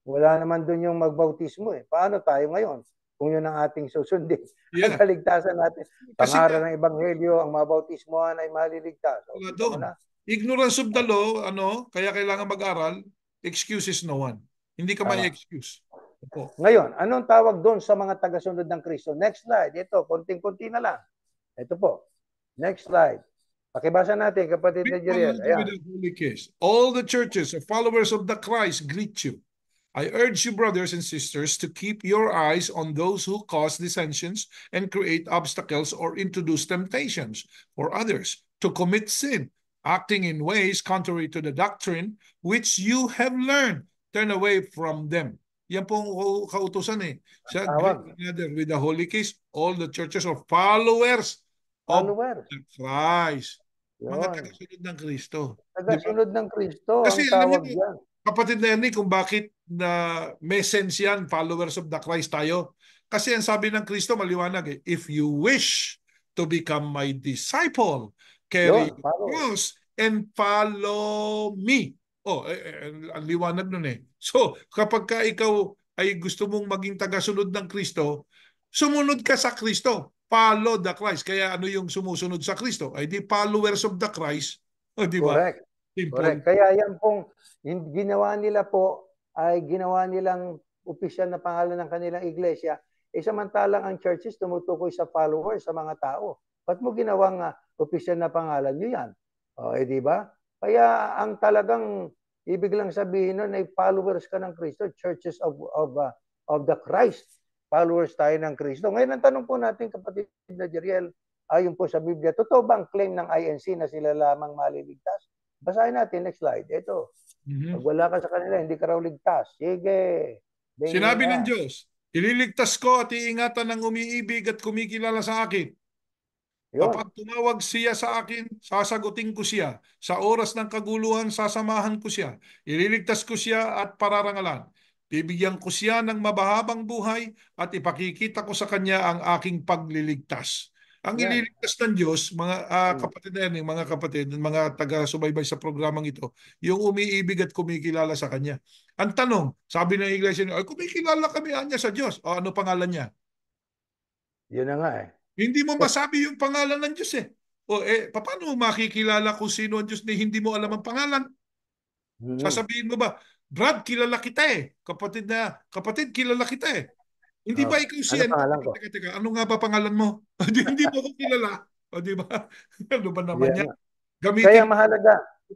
wala naman doon yung magbautismo Paano tayo ngayon? Kung yun ang ating susundin. Ang kaligtasan natin. Pangaral ng Ebanghelyo, ang mabautismohan ay maliligtas. Wala doon. Ignorance of the law, kaya kailangan mag-aral, excuses no one. Hindi ka may excuse. Ngayon, anong tawag doon sa mga tagasunod ng Kristo? Next slide. Ito, konting-konti na lang. Ito po. Next slide. Pakibasa natin, kapatid na Jeriel. All the churches of followers of the Christ greet you. I urge you, brothers and sisters, to keep your eyes on those who cause dissensions and create obstacles or introduce temptations for others to commit sin, acting in ways contrary to the doctrine which you have learned. Turn away from them. Yan po ang kautusan eh. Siya, greet Tawag, one another with the holy kiss, all the churches of followers of followers. the Christ. Mga Yun. tagasunod ng Kristo. Di ba? Tagasunod ng Kristo Kasi ang alam niyo tawag po, diyan. kapatid na yan, kung bakit na may sense yan, followers of the Christ tayo. Kasi ang sabi ng Kristo, maliwanag eh, if you wish to become my disciple, carry Yun, your followers. cross and follow me. Oh, ang liwanag nun eh. So, kapag ka ikaw ay gusto mong maging tagasunod ng Kristo, sumunod ka sa Kristo. Follow the Christ. Kaya ano yung sumusunod sa Kristo? Ay di followers of the Christ. O, di ba? Correct. Correct. Simple. Kaya yan pong ginawa nila po ay ginawa nilang opisyal na pangalan ng kanilang iglesia. Samantalang ang churches tumutukoy sa followers, sa mga tao. Ba't mo ginawang opisyal na pangalan nyo yan? Di ba? Kaya ang talagang ibig lang sabihin nun ay followers ka ng Kristo, churches of the Christ. Followers tayo ng Kristo. Ngayon ang tanong po natin, kapatid na Jeriel, ayon po sa Biblia, totoo ba ang claim ng INC na sila lamang maliligtas? Basahin natin, next slide. Ito, pag wala ka sa kanila, hindi ka raw ligtas. Sige, bingin mo Sinabi ng na. Diyos, ililigtas ko at iingatan ng umiibig at kumikilala sa akin. Yun, Kapag tumawag siya sa akin, sasagutin ko siya. Sa oras ng kaguluhan, sasamahan ko siya. Ililigtas ko siya at pararangalan. Bibigyan ko siya ng mabahabang buhay at ipakikita ko sa kanya ang aking pagliligtas. Ang yan. ililigtas ng Diyos, mga kapatid na yan, mga kapatid, mga taga-subaybay sa programang ito, yung umiibig at kumikilala sa Kanya. Ang tanong, sabi ng iglesia niyo, ay kumikilala kami niya sa Diyos. O ano pangalan niya? Yun na nga eh. Hindi mo masabi yung pangalan ng Diyos eh. O paano mo makikilala kung sino ang Diyos na hindi mo alam ang pangalan? Hmm. Sasabihin mo ba, Brad, kilala kita eh. Kapatid, kilala kita eh. Hindi ba ikaw si Ano ano? pangalan ko? Teka, ano nga ba pangalan mo? Hindi mo ko kilala. O di ba? Ano ba naman Yan yan? nga. Kaya Gamitin mahalaga,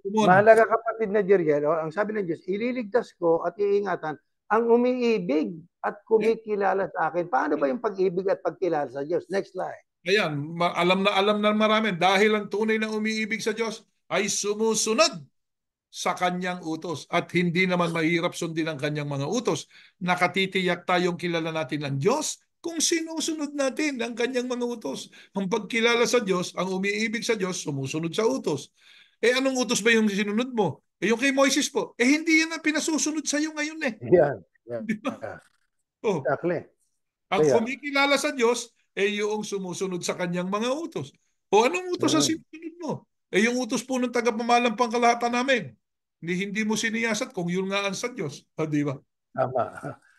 mo. mahalaga kapatid na Jeriel, ang sabi ng Diyos, ililigtas ko at iingatan ang umiibig at Yeah. kumikilala sa akin. Paano ba yung pag-ibig at pagkilala sa Diyos? Next slide. Ayan, alam na marami. Dahil ang tunay na umiibig sa Diyos ay sumusunod sa kanyang utos at hindi naman mahirap sundin ang kanyang mga utos. Nakatitiyak tayong kilala natin ang Diyos kung sinusunod natin ang kanyang mga utos. Ang pagkilala sa Diyos, ang umiibig sa Diyos, sumusunod sa utos. Anong utos ba yung sinunod mo? Yung kay Moises po. Hindi yan ang pinasusunod sa iyo ngayon eh. Yan. Yan. Di ba? Oh, Exactly. ang Kaya, kumikilala sa Diyos yung sumusunod sa kanyang mga utos. O anong utos ang mm, sinusunod mo? Yung utos po ng tagapamalang pangkalahatan namin. Hindi mo siniyasat kung yun nga ang sa Diyos. Di ba? tama.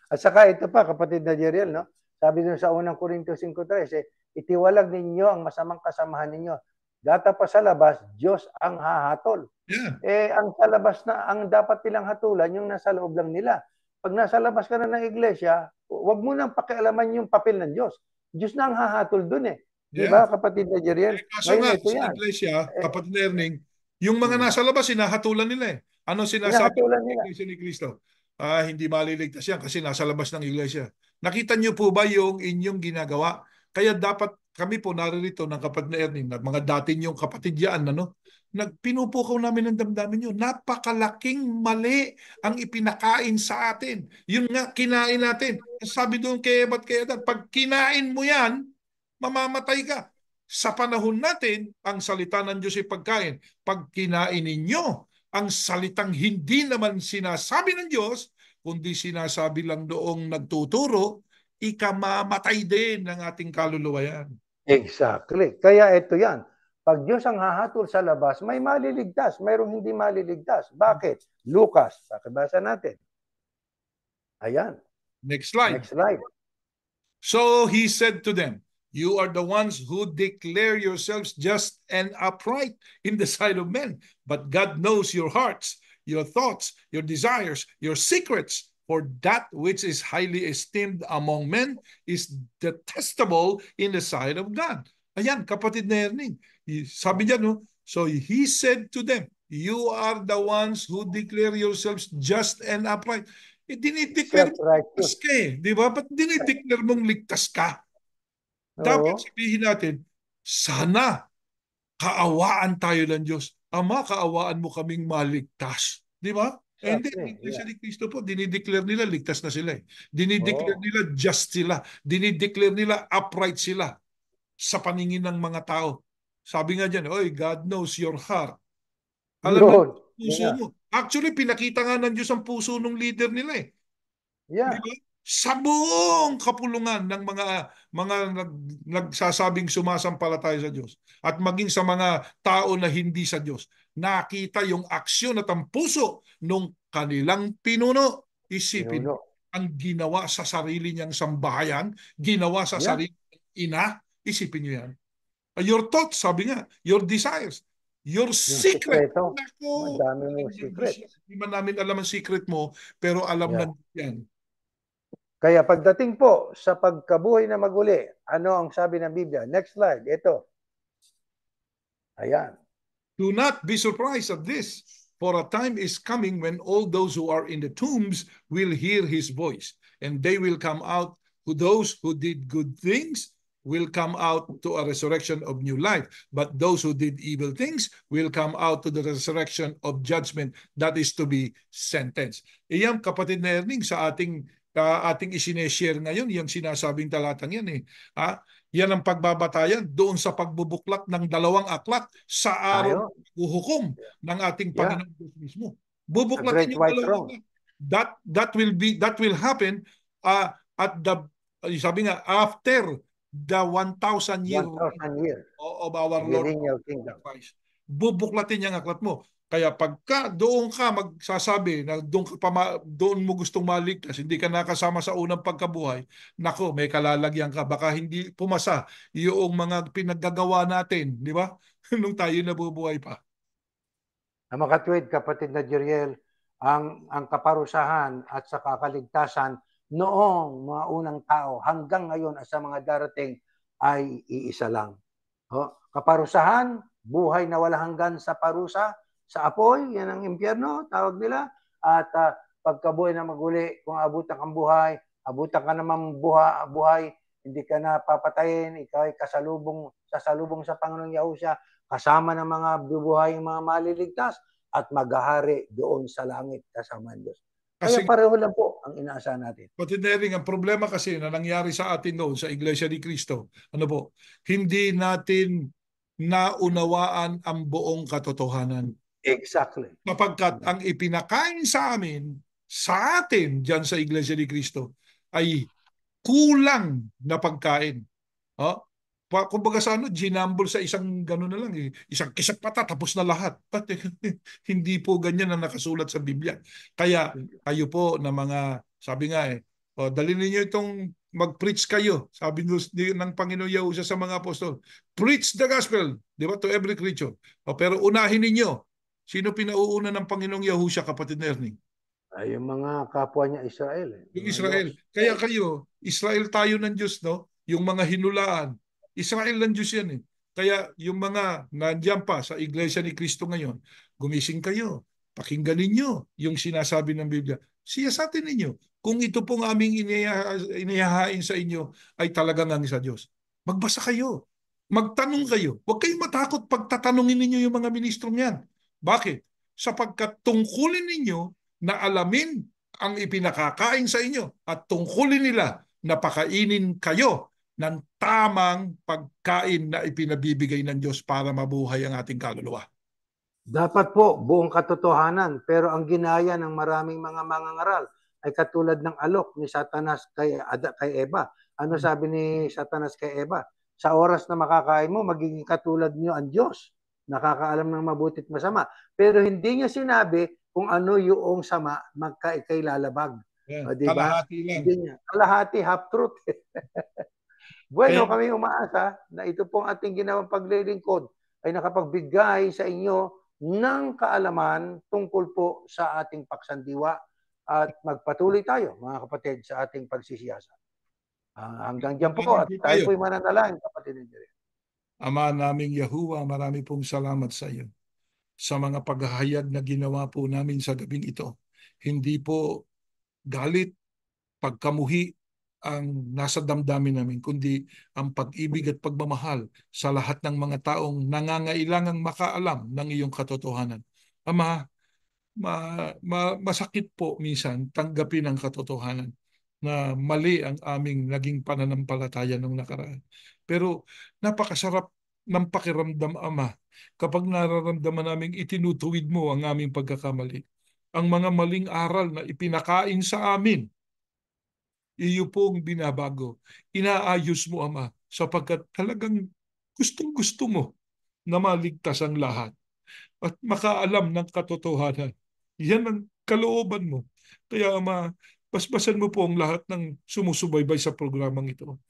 At saka ito pa, kapatid na Jeriel, no? Sabi dun sa unang Corintios 5:3, itiwalag ninyo ang masamang kasamahan ninyo. Data pa sa labas, Diyos ang hahatol. Yeah. Ang sa labas na, ang dapat nilang hatulan, yung nasa loob lang nila. Pag nasa labas ka na ng iglesia, wag mo nang pakialaman yung papel ng Diyos. Diyos na ang hahatol dun eh. Di Yeah. ba, kapatid na Jeriel? Kaso Ngayon, nga, ito sa yan. iglesia, Eh, kapatid na Erning, yung mga hmm, nasa labas, sinahatulan nila eh. Ano sinasabi hinahatulan ng nila. iglesia ni Cristo? Hindi maliligtas yan kasi nasa labas ng iglesia. Nakita niyo po ba yung inyong ginagawa? Kaya dapat kami po naririto ng kapatid na Erning, na mga dati niyong kapatid yan, ano? Pinupukaw namin ng damdamin nyo. Napakalaking mali ang ipinakain sa atin. Yun nga, kinain natin. Sabi doon kay Ebat kay Edan, pag kinain mo yan, mamamatay ka. Sa panahon natin, ang salita ng Diyos ay pagkain. Pag kinain ninyo, ang salitang hindi naman sinasabi ng Diyos, kundi sinasabi lang doong nagtuturo, ikamamatay din ng ating kaluluwa yan. Exactly. Kaya ito yan. Pag Diyos ang hahatol sa labas, may maliligtas, mayroong hindi maliligtas. Bakit? Lucas. Pakibasa natin. Ayan. Next slide. Next slide. So he said to them, you are the ones who declare yourselves just and upright in the sight of men. But God knows your hearts, your thoughts, your desires, your secrets. For that which is highly esteemed among men is detestable in the sight of God. Ayan, kapatid na Erning. Sabi niya, no? So he said to them, you are the ones who declare yourselves just and upright. Dinideclare mo ligtas Self-righteous. ka eh. Di ba? Ba't dinideclare mong ligtas ka? Dapat Oo. sabihin natin, sana kaawaan tayo ng Diyos. Ama, kaawaan mo kaming maligtas. Di ba? Hindi, Exactly. Iglesia Yeah. ni Cristo po, dinideclare nila ligtas na sila eh. Dinideclare Oh, nila just sila. Dinideclare nila upright sila sa paningin ng mga tao. Sabi nga dyan, oy, God knows your heart. Alam ng yun. Yun puso na. mo. Actually, pinakita nga ng Diyos ang puso ng leader nila eh. Di Yeah. ba? Sa buong kapulungan ng mga nagsasabing sumasampalataya sa Diyos at maging sa mga tao na hindi sa Diyos, nakita yung aksyon at ang puso nung kanilang pinuno. Isipin Pinuno. ang ginawa sa sarili niyang sambahayan, ginawa sa Yeah. sarili niyang ina, isipin niyo yan. Your thoughts, sabi nga, your desires, your Yung secret. sikreto. Nako, Madami alam mong ng Diyos secret. yan. Hindi man namin alam ang secret mo, pero alam Yeah. ng Diyos yan. Kaya pagdating po sa pagkabuhay na maguli, ano ang sabi ng Biblia? Next slide. Ito. Ayan. Do not be surprised at this, for a time is coming when all those who are in the tombs will hear his voice, and they will come out. Those who did good things will come out to a resurrection of new life, but those who did evil things will come out to the resurrection of judgment that is to be sentenced. Iyan, kapatid na Erning, sa ating isineshare ngayon, yung sinasabing talatang yan eh. Ha? Yan ang pagbabatayan doon sa pagbubuklat ng dalawang aklat sa araw Tayo. ng paghuhukom ng ating Yeah. Panginoon Diyos mismo. The Bubuklatin Great yung White dalawang Throne. aklat. That will happen at the sabi nga after the 1,000 year 1,000 years. of our Lord Millennial Kingdom. Christ. Bubuklatin niya ang aklat mo. Kaya pagka doon ka magsasabi na doon mo gustong maligtas, hindi ka nakasama sa unang pagkabuhay, nako, may kalalagyan ka. Baka hindi pumasa yung mga pinaggagawa natin, di ba? Nung tayo nabubuhay pa. Na makatwid, kapatid na Jeriel, ang kaparusahan at sa kakaligtasan noong mga unang tao hanggang ngayon at sa mga darating ay iisa lang. Kaparusahan, buhay na wala hanggan sa parusa, sa apoy, yan ang impyerno, tawag nila. At pagkabuhay na maguli, kung abutan kang buhay, abutan ka naman buhay, hindi ka na papatayin, ikaw ay sasalubong sa Panginoong Yahusha, kasama ng mga bubuhay, mga maliligtas, at maghahari doon sa langit kasama ng Diyos. Kaya Kasi pareho lang po ang inaasahan natin. Patindering, ang problema kasi na nangyari sa atin noon sa Iglesia ni Cristo, ano po, hindi natin naunawaan ang buong katotohanan. Exactly. Sapagkat ang ipinakain sa amin, sa atin dyan sa Iglesia ni Cristo, ay kulang na pagkain. Oh? Kumbaga sa ginambol sa isang gano'n na lang eh. Isang kisap pata, tapos na lahat. Hindi po ganyan ang nakasulat sa Biblia. Kaya kayo po na mga, sabi nga eh, dali ninyo itong mag-preach kayo. Sabi ng Panginoon Yahushua sa mga apostol, preach the gospel, di ba, to every creature. Pero unahin ninyo, sino pinauuna ng Panginoong Yahushua, kapatid na Ernie? Ay, yung mga kapwa niya Israel. Yung Mga Israel. lost. Kaya kayo, Israel tayo ng Diyos, no? Yung mga hinulaan, Israel ng Diyos yan eh. Kaya yung mga nandiyan pa sa Iglesia ni Cristo ngayon, gumising kayo. Pakinggan ninyo yung sinasabi ng Biblia. Siyasatin ninyo. Kung ito pong aming inihahain sa inyo ay talagang ang sa Diyos. Magbasa kayo. Magtanong kayo. Huwag kayong matakot pagtatanungin ninyo yung mga ministrong yan. Bakit? Sapagkat tungkulin ninyo na alamin ang ipinakakain sa inyo at tungkulin nila na pakainin kayo ng tamang pagkain na ipinabibigay ng Diyos para mabuhay ang ating kaluluwa. Dapat po buong katotohanan, pero ang ginaya ng maraming mga mangangaral ay katulad ng alok ni Satanas kay Eva. Ano sabi ni Satanas kay Eva? Sa oras na makakain mo, magiging katulad niyo ang Diyos. Nakakaalam ng mabuti at masama. Pero hindi niya sinabi kung ano yung sama magkaikay lalabag. Yan, Di ba? kalahati lang. Hindi niya. Kalahati, half truth. Bueno, Kaya, kami umaasa na ito pong ating ginawang paglilingkod ay nakapagbigay sa inyo ng kaalaman tungkol po sa ating paksandiwa at magpatuloy tayo, mga kapatid, sa ating pagsisiyasa. Hanggang dyan po at tayo po'y mananalangin, kapatid ng Diyos. Ama naming Yahuwah, marami pong salamat sa iyo sa mga paghahayag na ginawa po namin sa gabing ito. Hindi po galit, pagkamuhi ang nasa damdamin namin, kundi ang pag-ibig at pagmamahal sa lahat ng mga taong nangangailangang makaalam ng iyong katotohanan. Ama, masakit po minsan tanggapin ang katotohanan na mali ang aming naging pananampalataya nung nakaraan. Pero napakasarap ng pakiramdam, Ama, kapag nararamdaman naming itinutuwid mo ang aming pagkakamali. Ang mga maling aral na ipinakain sa amin, iyo pong binabago. Inaayos mo, Ama, sapagkat talagang gustong-gusto mo na maligtas ang lahat at makaalam ng katotohanan. Yan ang kalooban mo. Kaya basbasan mo po ang lahat ng sumusubaybay sa programang ito.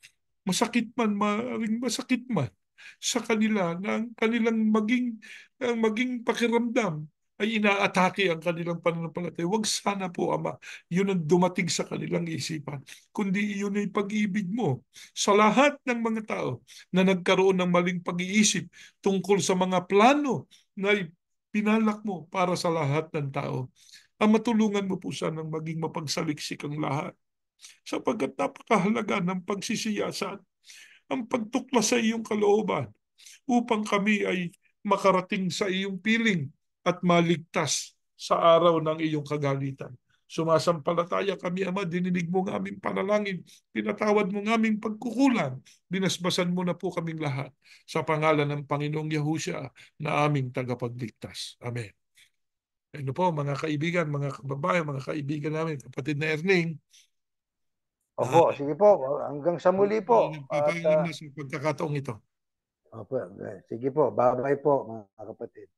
Masakit man, maring masakit man sa kanila na ang maging pakiramdam ay inaatake ang kanilang pananampalataya. Huwag sana po, Ama, yun ang dumating sa kanilang isipan, kundi yun ay pag-ibig mo sa lahat ng mga tao na nagkaroon ng maling pag-iisip tungkol sa mga plano na pinalak mo para sa lahat ng tao. Ang matulungan mo po sanang maging mapagsaliksik ang lahat sapagkat napakahalaga ng pagsisiyasat, ang pagtuklas sa iyong kalooban upang kami ay makarating sa iyong piling at maligtas sa araw ng iyong kagalitan. Sumasampalataya kami, Ama, dininig mo ng aming panalangin, pinatawad mo ng aming pagkukulang, binasbasan mo na po kaming lahat sa pangalan ng Panginoong Yahushua na aming tagapagligtas. Amen. Ano po, mga kaibigan, mga kababayan, mga kaibigan namin, kapatid na Erning, Opo, sige po. Hanggang sa muli po. At nagpapaalam na sa pagkakataong ito. opo, sige po. Bye-bye po mga kapatid.